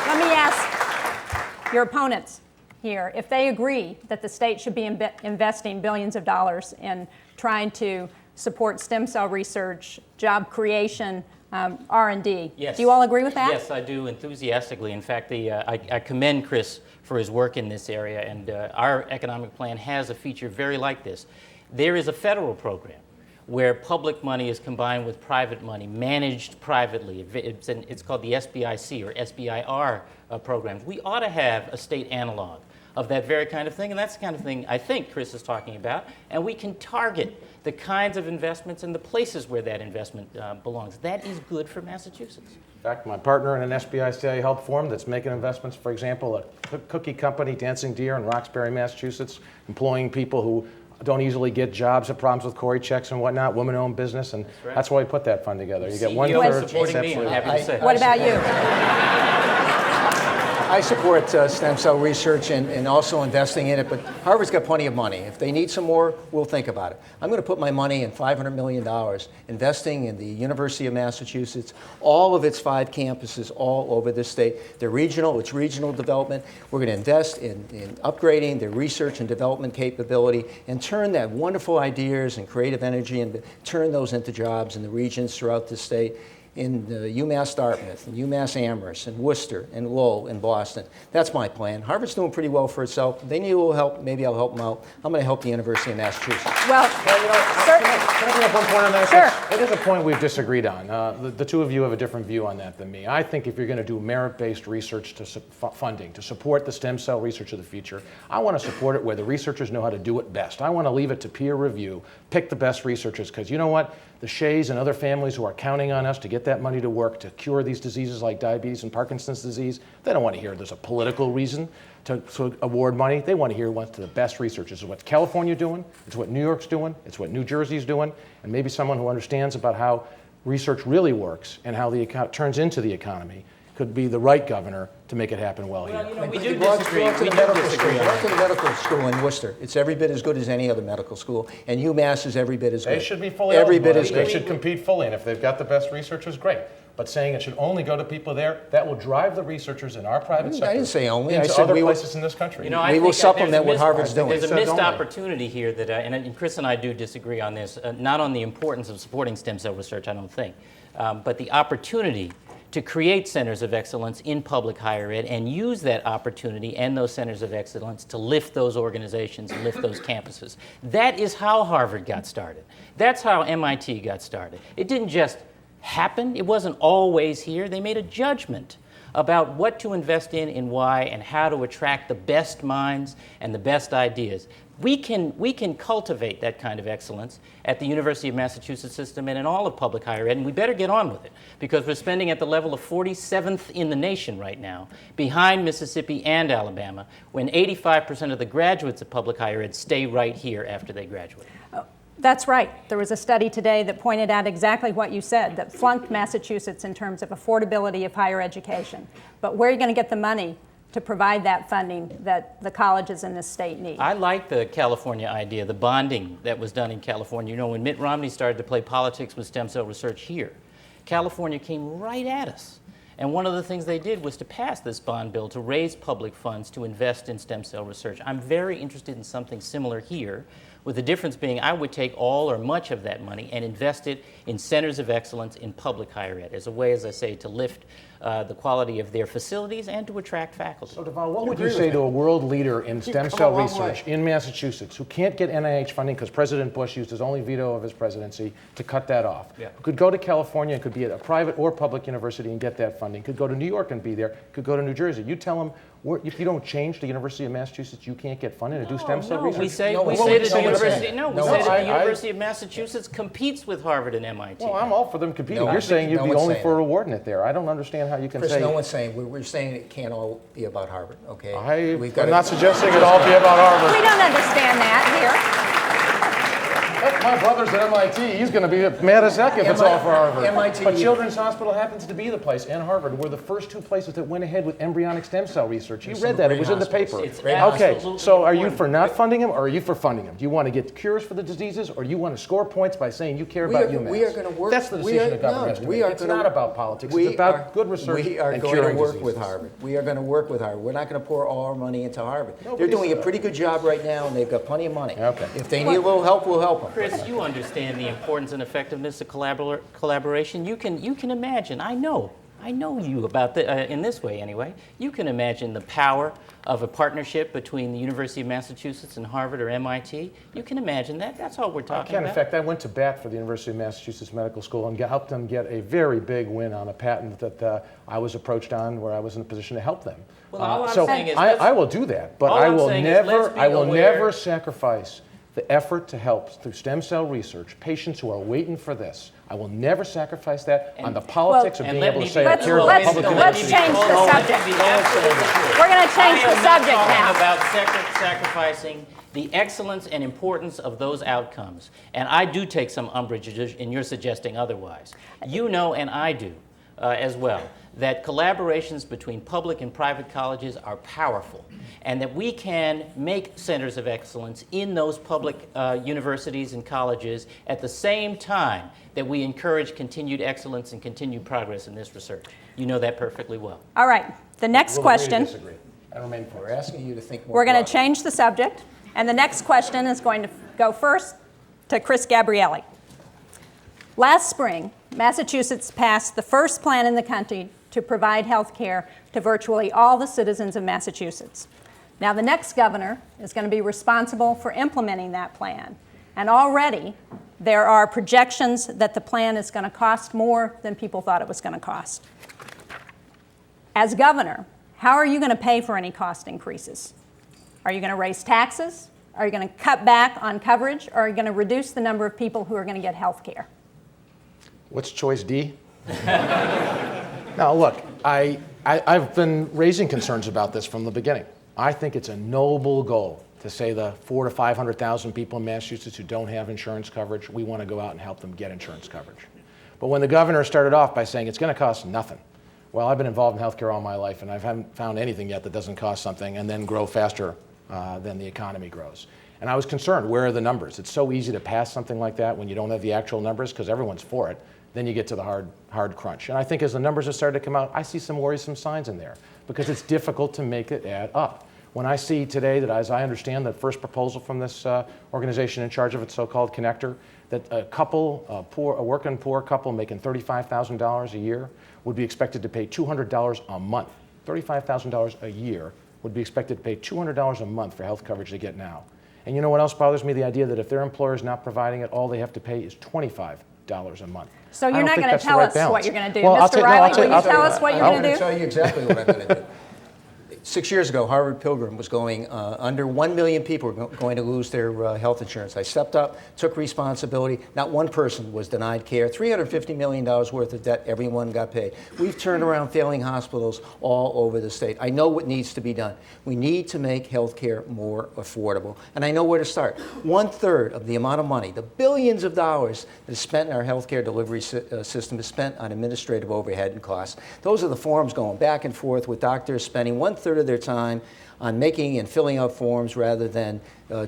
ask your opponents here if they agree that the state should be investing billions of dollars in trying to support stem cell research, job creation, R&D. Yes. Do you all agree with that? Yes, I do, enthusiastically. In fact, I commend Chris for his work in this area, and our economic plan has a feature very like this. There is a federal program where public money is combined with private money, managed privately. It's called the SBIC or SBIR programs. We ought to have a state analog of that very kind of thing, and that's the kind of thing I think Chris is talking about, and we can target the kinds of investments and the places where that investment belongs. That is good for Massachusetts. In fact, my partner in an SBIC help form that's making investments, for example, a cookie company, Dancing Deer in Roxbury, Massachusetts, employing people who don't easily get jobs, have problems with Cory checks and whatnot, women-owned business, and that's why we put that fund together. You get CEO one-third. supporting me, I'm happy to say. What about you? I support stem cell research and also investing in it, but Harvard's got plenty of money. If they need some more, we'll think about it. I'm going to put my money in $500 million, investing in the University of Massachusetts, all of its 5 campuses all over the state. They're regional, it's regional development. We're going to invest in upgrading their research and development capability and turn that wonderful ideas and creative energy and turn those into jobs in the regions throughout the state. In UMass Dartmouth, and UMass Amherst, and Worcester, and Lowell, and Boston. That's my plan. Harvard's doing pretty well for itself. They need a little help. Maybe I'll help them out. I'm going to help the University of Massachusetts. Well, certainly. Can I bring up one point on that? Sure. It is a point we've disagreed on. The two of you have a different view on that than me. I think if you're going to do merit-based research funding to support the stem cell research of the future, I want to support it where the researchers know how to do it best. I want to leave it to peer review, pick the best researchers, because you know what? The Shays and other families who are counting on us to get that money to work to cure these diseases like diabetes and Parkinson's disease, they don't want to hear there's a political reason to award money. They want to hear what's the best researchers. It's what California's doing, it's what New York's doing, it's what New Jersey's doing, and maybe someone who understands about how research really works and how turns into the economy could be the right governor to make it happen well here. You know, we do disagree. We do disagree. I went to the medical school in Worcester. It's every bit as good as any other medical school, and UMass is every bit as good. They should be fully every eligible. bit as good. They should compete fully, and if they've got the best researchers, great. But saying it should only go to people there, that will drive the researchers in our private sector. I didn't say only. Into I said other we will, places in this country. You know, I we will think supplement there's a what Harvard's doing. There's a Said missed only. opportunity here that, and Chris and I do disagree on this, not on the importance of supporting stem cell research, I don't think, but the opportunity to create centers of excellence in public higher ed and use that opportunity and those centers of excellence to lift those organizations and lift those campuses. That is how Harvard got started. That's how MIT got started. It didn't just happen. It wasn't always here. They made a judgment about what to invest in and why and how to attract the best minds and the best ideas. We can cultivate that kind of excellence at the University of Massachusetts system and in all of public higher ed, and we better get on with it because we're spending at the level of 47th in the nation right now, behind Mississippi and Alabama, when 85% of the graduates of public higher ed stay right here after they graduate. That's right. There was a study today that pointed out exactly what you said, that flunked Massachusetts in terms of affordability of higher education. But where are you going to get the money to provide that funding that the colleges in this state need? I like the California idea, the bonding that was done in California. You know, when Mitt Romney started to play politics with stem cell research here, California came right at us. And one of the things they did was to pass this bond bill to raise public funds to invest in stem cell research. I'm very interested in something similar here, with the difference being I would take all or much of that money and invest it in centers of excellence in public higher ed as a way, as I say, to lift the quality of their facilities and to attract faculty. So, Devon, what would you say to a world leader in stem cell research in Massachusetts who can't get NIH funding because President Bush used his only veto of his presidency to cut that off? Yeah. Who could go to California and could be at a private or public university and get that funding, could go to New York and be there, could go to New Jersey. You tell them, if you don't change the University of Massachusetts, you can't get funding to do stem cell research? We say, No, we what say would that you the say to University, that? no, we No, say that I- the University of Massachusetts competes with Harvard and MIT. Well, I'm all for them competing. No, You're saying you'd no be one's only saying for that. rewarding it there. I don't understand how you can Chris, say... no one's saying, we're saying it can't all be about Harvard, okay? I'm not suggesting it all be about Harvard. We don't understand that My brother's at MIT. He's going to be mad as heck if it's all for Harvard. MIT But Children's Hospital happens to be the place, and Harvard were the first two places that went ahead with embryonic stem cell research. You read that. It was in the paper. It's Okay, absolutely so are you important. for not funding them, or are you for funding them? Do you want to get cures for the diseases, or do you want to score points by saying you care about UMass? We are going to work. That's the decision the government has to make. It's not about politics. It's about good research We are and going to curing work diseases. with Harvard. We are going to work with Harvard. We're not going to pour all our money into Harvard. They're Nobody's- doing a pretty good job right now, and they've got plenty of money. Okay. If they need a little help, we'll help them. Chris, Yes, you understand the importance and effectiveness of collaboration. You can imagine, I know you about in this way anyway. You can imagine the power of a partnership between the University of Massachusetts and Harvard or MIT. You can imagine that. That's all we're talking about. In fact, I went to bat for the University of Massachusetts Medical School and helped them get a very big win on a patent that I was approached on, where I was in a position to help them. Well, all I'm so saying is I will do that, but I will never sacrifice the effort to help through stem cell research patients who are waiting for this. I will never sacrifice that on the politics of being able to say I care about public Let's change the subject. We're going to change the subject now. About sacrificing the excellence and importance of those outcomes. And I do take some umbrage in your suggesting otherwise. You know, and I do as well, that collaborations between public and private colleges are powerful, and that we can make centers of excellence in those public universities and colleges at the same time that we encourage continued excellence and continued progress in this research. You know that perfectly well. All right, the next question. We're asking you to think more. We're going to change the subject, and the next question is going to go first to Chris Gabrielli. Last spring, Massachusetts passed the first plan in the country to provide health care to virtually all the citizens of Massachusetts. Now, the next governor is going to be responsible for implementing that plan. And already, there are projections that the plan is going to cost more than people thought it was going to cost. As governor, how are you going to pay for any cost increases? Are you going to raise taxes? Are you going to cut back on coverage? Or are you going to reduce the number of people who are going to get health care? What's choice D? Now, look, I've been raising concerns about this from the beginning. I think it's a noble goal to say the 400,000 to 500,000 people in Massachusetts who don't have insurance coverage, we want to go out and help them get insurance coverage. But when the governor started off by saying it's going to cost nothing, well, I've been involved in healthcare all my life, and I haven't found anything yet that doesn't cost something and then grow faster than the economy grows. And I was concerned, where are the numbers? It's so easy to pass something like that when you don't have the actual numbers because everyone's for it. Then you get to the hard crunch. And I think as the numbers have started to come out, I see some worrisome signs in there because it's difficult to make it add up. When I see today that, as I understand, the first proposal from this organization in charge of its so-called connector, that a couple, a working poor couple making $35,000 a year would be expected to pay $200 a month. $35,000 a year would be expected to pay $200 a month for health coverage they get now. And you know what else bothers me? The idea that if their employer is not providing it, all they have to pay is $25 a month. So you're not going to tell us what you're going to do. Well, Mr. Riley, will you tell us what you're going to do? I'm going to tell you exactly what I'm going to do. 6 years ago, Harvard Pilgrim was going, under 1 million people were going to lose their health insurance. I stepped up, took responsibility. Not one person was denied care. $350 million worth of debt, everyone got paid. We've turned around failing hospitals all over the state. I know what needs to be done. We need to make health care more affordable. And I know where to start. 1/3 of the amount of money, the billions of dollars that is spent in our health care delivery system is spent on administrative overhead and costs. Those are the forms going back and forth with doctors spending 1/3 of their time on making and filling out forms rather than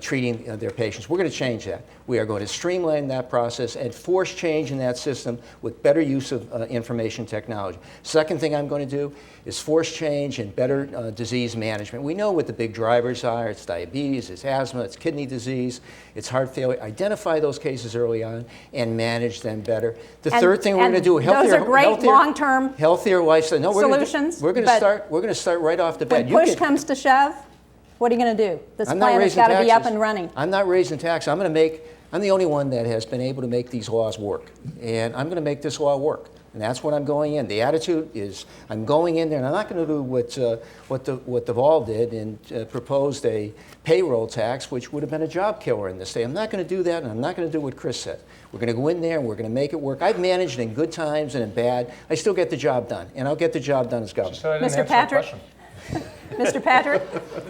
treating their patients. We're going to change that. We are going to streamline that process and force change in that system with better use of information technology. Second thing I'm going to do is force change and better disease management. We know what the big drivers are. It's diabetes, it's asthma, it's kidney disease, it's heart failure. Identify those cases early on and manage them better. The third thing we're going to do, those are great long-term healthier lifestyle. No, solutions. We're going to start right off the bat. When push comes to shove, what are you going to do? This plan has got to be up and running. I'm not raising taxes. I'm the only one that has been able to make these laws work. And I'm going to make this law work. And that's what I'm going in. The attitude is I'm going in there, and I'm not going to do what Deval did and proposed a payroll tax, which would have been a job killer in this state. I'm not going to do that, and I'm not going to do what Chris said. We're going to go in there, and we're going to make it work. I've managed in good times and in bad. I still get the job done, and I'll get the job done as governor. Mr. Patrick? Mr. Patrick,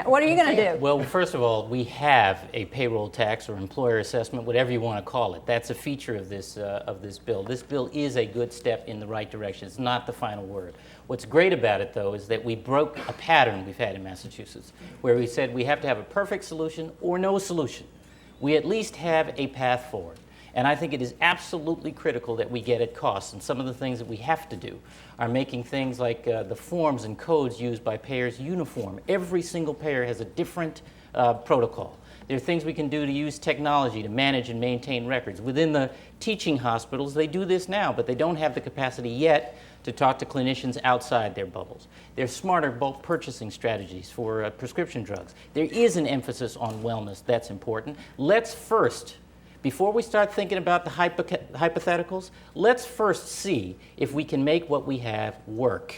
what are you going to do? Well, first of all, we have a payroll tax or employer assessment, whatever you want to call it. That's a feature of this bill. This bill is a good step in the right direction. It's not the final word. What's great about it, though, is that we broke a pattern we've had in Massachusetts, where we said we have to have a perfect solution or no solution. We at least have a path forward. And I think it is absolutely critical that we get at costs. And some of the things that we have to do are making things like the forms and codes used by payers uniform. Every single payer has a different protocol. There are things we can do to use technology to manage and maintain records. Within the teaching hospitals, they do this now, but they don't have the capacity yet to talk to clinicians outside their bubbles. There's smarter bulk purchasing strategies for prescription drugs. There is an emphasis on wellness. That's important. Let's first, before we start thinking about the hypotheticals, let's first see if we can make what we have work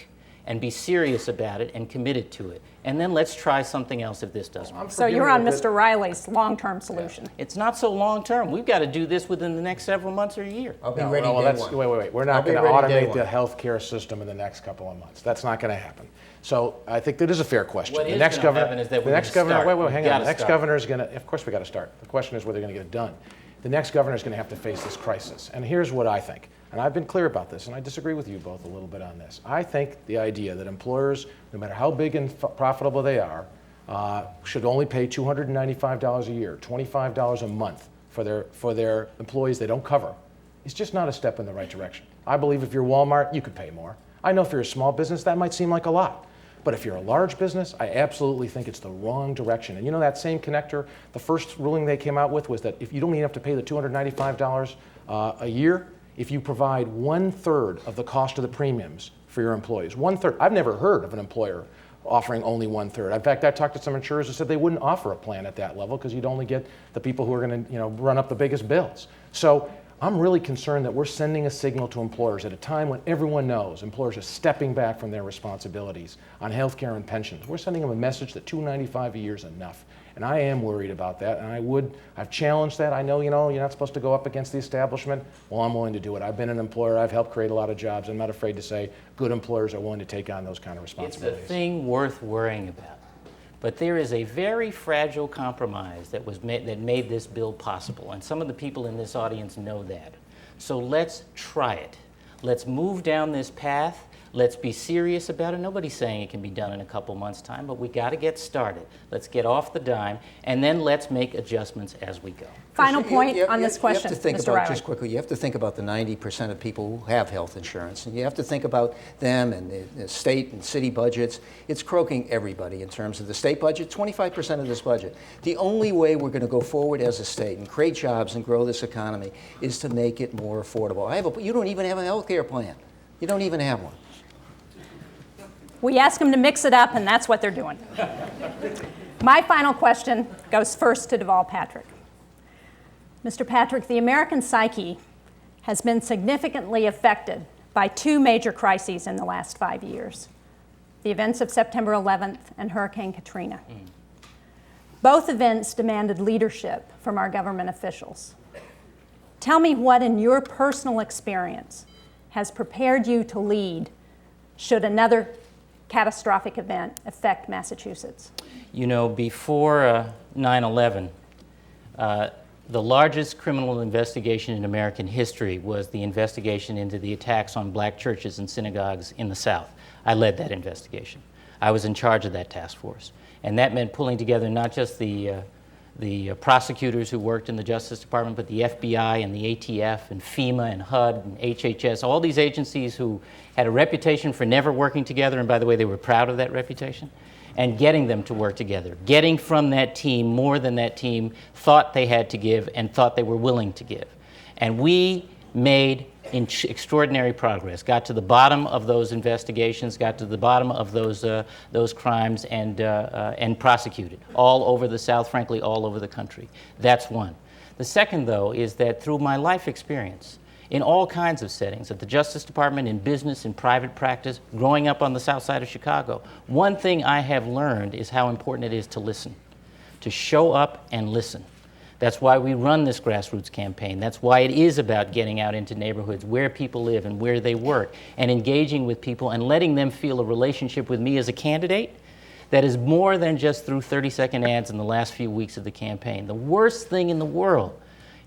and be serious about it and committed to it. And then let's try something else if this doesn't work. So you're on Mr. Riley's long-term solution. It's not so long-term. We've got to do this within the next several months or a year. I'll be ready day one. Wait. We're not going to automate the healthcare system in the next couple of months. That's not going to happen. So I think that is a fair question. What the is next going to governor, happen is that the next governor, hang on. The next start. governor is going to, of course we got to start. The question is whether they're going to get it done. The next governor is going to have to face this crisis. And here's what I think. And I've been clear about this, and I disagree with you both a little bit on this. I think the idea that employers, no matter how big and profitable they are, should only pay $295 a year, $25 a month for their employees they don't cover, is just not a step in the right direction. I believe if you're Walmart, you could pay more. I know if you're a small business, that might seem like a lot. But if you're a large business, I absolutely think it's the wrong direction. And you know that same connector, the first ruling they came out with was that if you don't even have to pay the $295 a year, if you provide 1/3 of the cost of the premiums for your employees. 1/3. I've never heard of an employer offering only 1/3. In fact, I talked to some insurers who said they wouldn't offer a plan at that level because you'd only get the people who are going to run up the biggest bills. So I'm really concerned that we're sending a signal to employers at a time when everyone knows employers are stepping back from their responsibilities on health care and pensions. We're sending them a message that $295 a year is enough. And I am worried about that, and I've challenged that. I know, you're not supposed to go up against the establishment. Well, I'm willing to do it. I've been an employer. I've helped create a lot of jobs. I'm not afraid to say good employers are willing to take on those kind of responsibilities. It's a thing worth worrying about. But there is a very fragile compromise that made this bill possible, and some of the people in this audience know that. So let's try it. Let's move down this path. Let's be serious about it. Nobody's saying it can be done in a couple months' time, but we got to get started. Let's get off the dime, and then let's make adjustments as we go. Final point on this question, you have to think Mr. about, Riley. just quickly, you have to think about the 90% of people who have health insurance, and you have to think about them and the state and city budgets. It's croaking everybody in terms of the state budget, 25% of this budget. The only way we're going to go forward as a state and create jobs and grow this economy is to make it more affordable. You don't even have a health care plan. You don't even have one. We ask them to mix it up, and that's what they're doing. My final question goes first to Deval Patrick. Mr. Patrick, the American psyche has been significantly affected by two major crises in the last 5 years, the events of September 11th and Hurricane Katrina. Both events demanded leadership from our government officials. Tell me what, in your personal experience, has prepared you to lead should another catastrophic event affect Massachusetts? Before 9/11, the largest criminal investigation in American history was the investigation into the attacks on black churches and synagogues in the South. I led that investigation. I was in charge of that task force. And that meant pulling together not just the prosecutors who worked in the Justice Department, but the FBI and the ATF and FEMA and HUD and HHS, all these agencies who had a reputation for never working together, and by the way, they were proud of that reputation, and getting them to work together, getting from that team more than that team thought they had to give and thought they were willing to give. And we made extraordinary progress, got to the bottom of those investigations, got to the bottom of those crimes, and prosecuted all over the South, frankly, all over the country. That's one. The second, though, is that through my life experience, in all kinds of settings, at the Justice Department, in business, in private practice, growing up on the south side of Chicago, one thing I have learned is how important it is to listen, to show up and listen. That's why we run this grassroots campaign. That's why it is about getting out into neighborhoods where people live and where they work and engaging with people and letting them feel a relationship with me as a candidate that is more than just through 30-second ads in the last few weeks of the campaign. The worst thing in the world,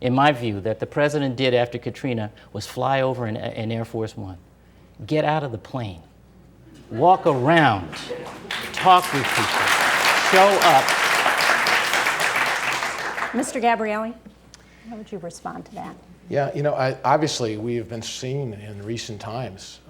in my view, that the president did after Katrina was fly over in Air Force One. Get out of the plane. Walk around. Talk with people. Show up. Mr. Gabrielli? How would you respond to that? Yeah, you know, obviously we have been seeing in recent times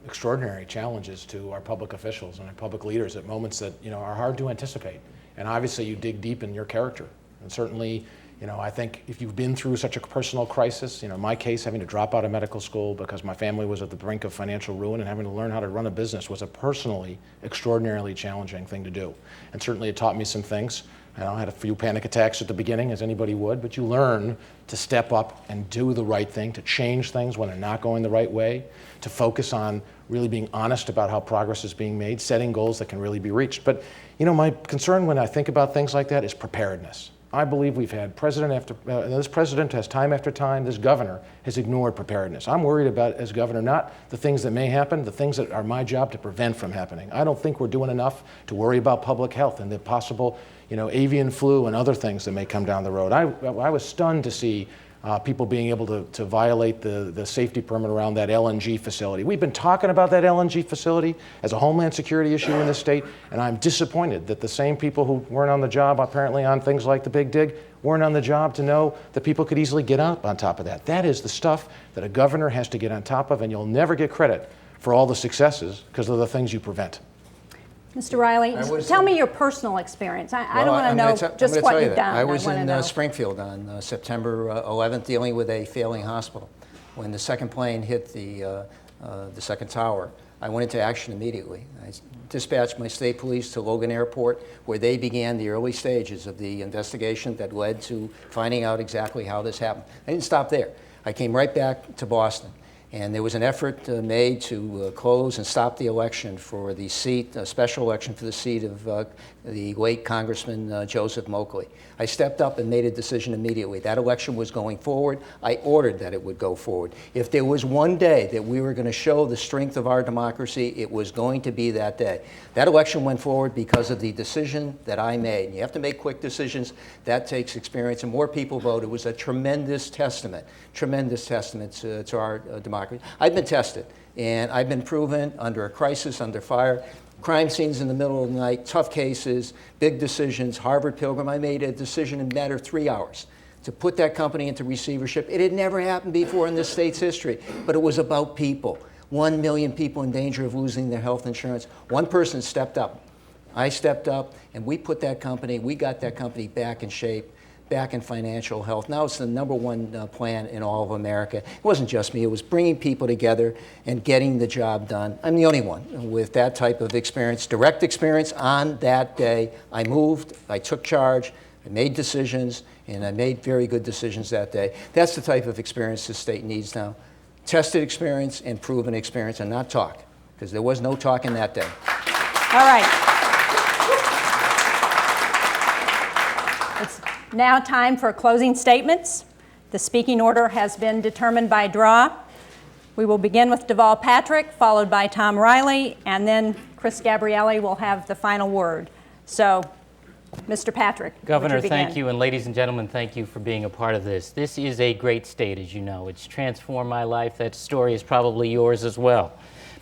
extraordinary challenges to our public officials and our public leaders at moments that, you know, are hard to anticipate. And obviously you dig deep in your character. And certainly, you know, I think if you've been through such a personal crisis, you know, in my case, having to drop out of medical school because my family was at the brink of financial ruin and having to learn how to run a business was a personally extraordinarily challenging thing to do. And certainly it taught me some things. I had a few panic attacks at the beginning, as anybody would, but you learn to step up and do the right thing, to change things when they're not going the right way, to focus on really being honest about how progress is being made, setting goals that can really be reached. But, you know, my concern when I think about things like that is preparedness. I believe we've had president after, this president has time after time, this governor has ignored preparedness. I'm worried about, as governor, not the things that may happen, the things that are my job to prevent from happening. I don't think we're doing enough to worry about public health and the possible, you know, avian flu and other things that may come down the road. I was stunned to see people being able to violate the safety permit around that LNG facility. We've been talking about that LNG facility as a homeland security issue in this state, and I'm disappointed that the same people who weren't on the job apparently on things like the Big Dig weren't on the job to know that people could easily get up on top of that. That is the stuff that a governor has to get on top of, and you'll never get credit for all the successes because of the things you prevent. Mr. Riley, tell me your personal experience. I don't want to know just what you've done. I was in Springfield on September 11th dealing with a failing hospital. When the second plane hit the second tower, I went into action immediately. I dispatched my state police to Logan Airport, where they began the early stages of the investigation that led to finding out exactly how this happened. I didn't stop there. I came right back to Boston. And there was an effort made to close and stop the election for the seat, a special election for the seat of the late Congressman Joseph Moakley. I stepped up and made a decision immediately. That election was going forward. I ordered that it would go forward. If there was one day that we were going to show the strength of our democracy, it was going to be that day. That election went forward because of the decision that I made. And you have to make quick decisions. That takes experience, and more people voted. It was a tremendous testament to our democracy. I've been tested, and I've been proven under a crisis, under fire, crime scenes in the middle of the night, tough cases, big decisions. Harvard Pilgrim, I made a decision in a matter of 3 hours to put that company into receivership. It had never happened before in this state's history, but it was about people. 1 million people in danger of losing their health insurance. One person stepped up. I stepped up, and we got that company back in shape, back in financial health. Now it's the #1 plan in all of America. It wasn't just me. It was bringing people together and getting the job done. I'm the only one with that type of experience, direct experience on that day. I moved, I took charge, I made decisions, and I made very good decisions that day. That's the type of experience the state needs now. Tested experience and proven experience, and not talk, because there was no talking that day. All right. It's now time for closing statements. The speaking order has been determined by draw. We will begin with Deval Patrick, followed by Tom Riley, and then Chris Gabrielli will have the final word. So, Mr. Patrick, Governor, thank you, and ladies and gentlemen, thank you for being a part of this. This is a great state, as you know. It's transformed my life. That story is probably yours as well.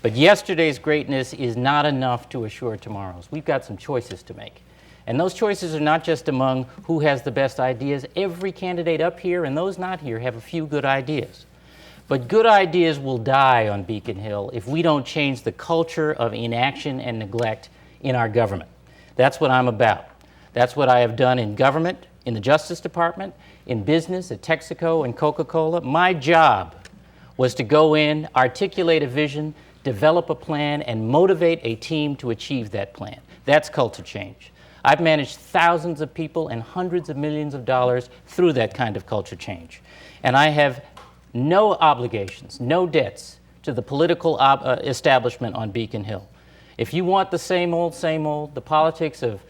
But yesterday's greatness is not enough to assure tomorrow's. We've got some choices to make. And those choices are not just among who has the best ideas. Every candidate up here and those not here have a few good ideas. But good ideas will die on Beacon Hill if we don't change the culture of inaction and neglect in our government. That's what I'm about. That's what I have done in government, in the Justice Department, in business, at Texaco and Coca-Cola. My job was to go in, articulate a vision, develop a plan, and motivate a team to achieve that plan. That's culture change. I've managed thousands of people and hundreds of millions of dollars through that kind of culture change. And I have no obligations, no debts to the political establishment on Beacon Hill. If you want the same old, the politics of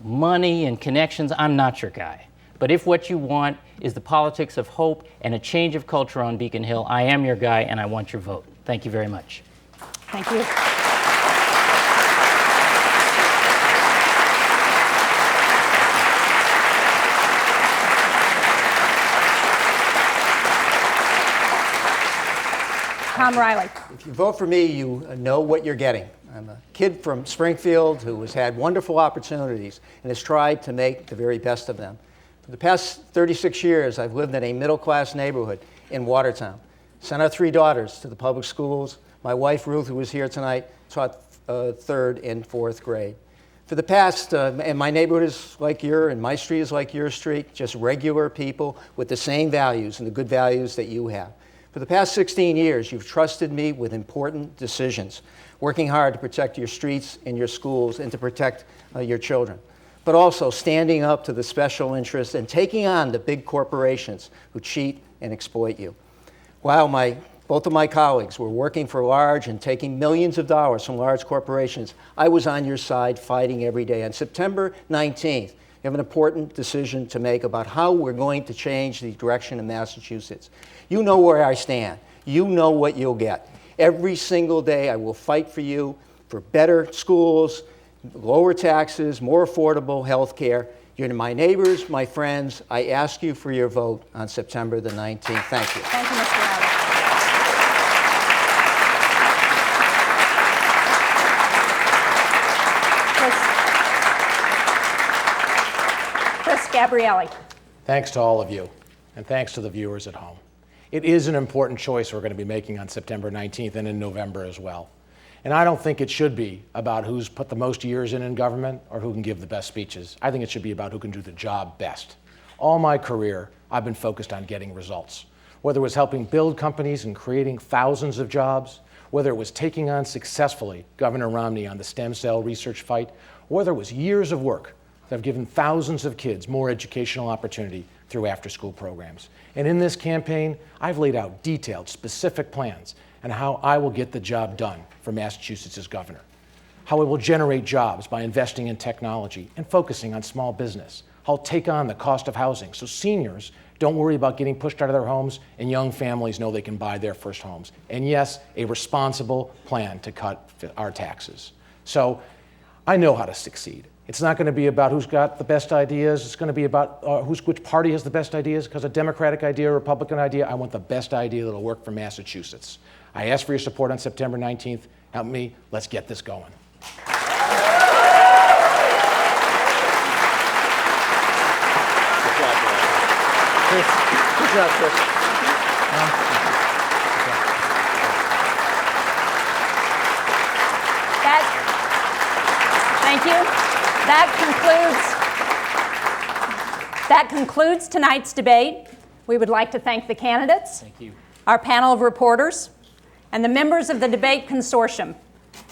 money and connections, I'm not your guy. But if what you want is the politics of hope and a change of culture on Beacon Hill, I am your guy and I want your vote. Thank you very much. Thank you. Tom Riley. If you vote for me, you know what you're getting. I'm a kid from Springfield who has had wonderful opportunities and has tried to make the very best of them. For the past 36 years, I've lived in a middle-class neighborhood in Watertown. Sent our 3 daughters to the public schools. My wife, Ruth, who was here tonight, taught 3rd and 4th grade. For the past, and my neighborhood is like your, and my street is like your street, just regular people with the same values and the good values that you have. For the past 16 years, you've trusted me with important decisions, working hard to protect your streets and your schools and to protect your children, but also standing up to the special interests and taking on the big corporations who cheat and exploit you. While both of my colleagues were working for large and taking millions of dollars from large corporations, I was on your side fighting every day. On September 19th, you have an important decision to make about how we're going to change the direction of Massachusetts. You know where I stand. You know what you'll get. Every single day I will fight for you for better schools, lower taxes, more affordable health care. You're my neighbors, my friends. I ask you for your vote on September the 19th. Thank you. Thank you, Mr. Riley. Chris Gabrielli. Thanks to all of you, and thanks to the viewers at home. It is an important choice we're going to be making on September 19th and in November as well. And I don't think it should be about who's put the most years in government or who can give the best speeches. I think it should be about who can do the job best. All my career, I've been focused on getting results. Whether it was helping build companies and creating thousands of jobs, whether it was taking on successfully Governor Romney on the stem cell research fight, or whether it was years of work that have given thousands of kids more educational opportunity through after-school programs. And in this campaign, I've laid out detailed, specific plans on how I will get the job done for Massachusetts' governor, how I will generate jobs by investing in technology and focusing on small business, how I'll take on the cost of housing so seniors don't worry about getting pushed out of their homes and young families know they can buy their first homes. And yes, a responsible plan to cut our taxes. So I know how to succeed. It's not going to be about who's got the best ideas. It's going to be about which party has the best ideas, because a Democratic idea or a Republican idea, I want the best idea that'll work for Massachusetts. I ask for your support on September 19th. Help me. Let's get this going. Good job, Chris. Thank you. That concludes tonight's debate. We would like to thank the candidates, our panel of reporters, and the members of the debate consortium,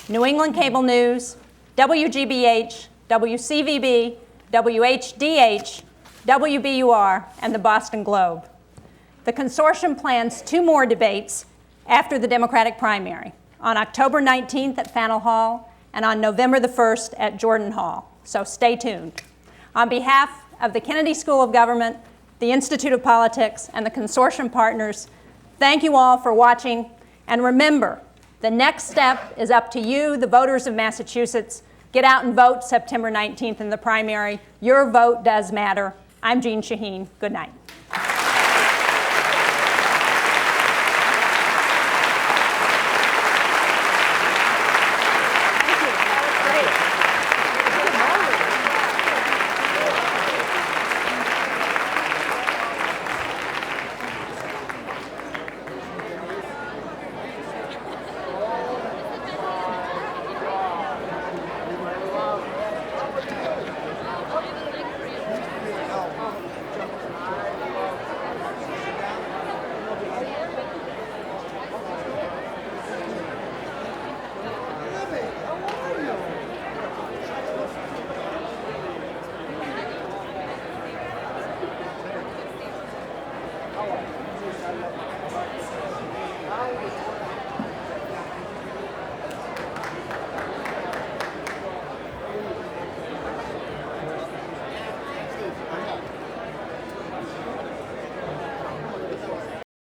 New England Cable News, WGBH, WCVB, WHDH, WBUR, and the Boston Globe. The consortium plans 2 more debates after the Democratic primary, on October 19th at Faneuil Hall and on November the 1st at Jordan Hall. So stay tuned. On behalf of the Kennedy School of Government, the Institute of Politics, and the consortium partners, thank you all for watching. And remember, the next step is up to you, the voters of Massachusetts. Get out and vote September 19th in the primary. Your vote does matter. I'm Jean Shaheen. Good night.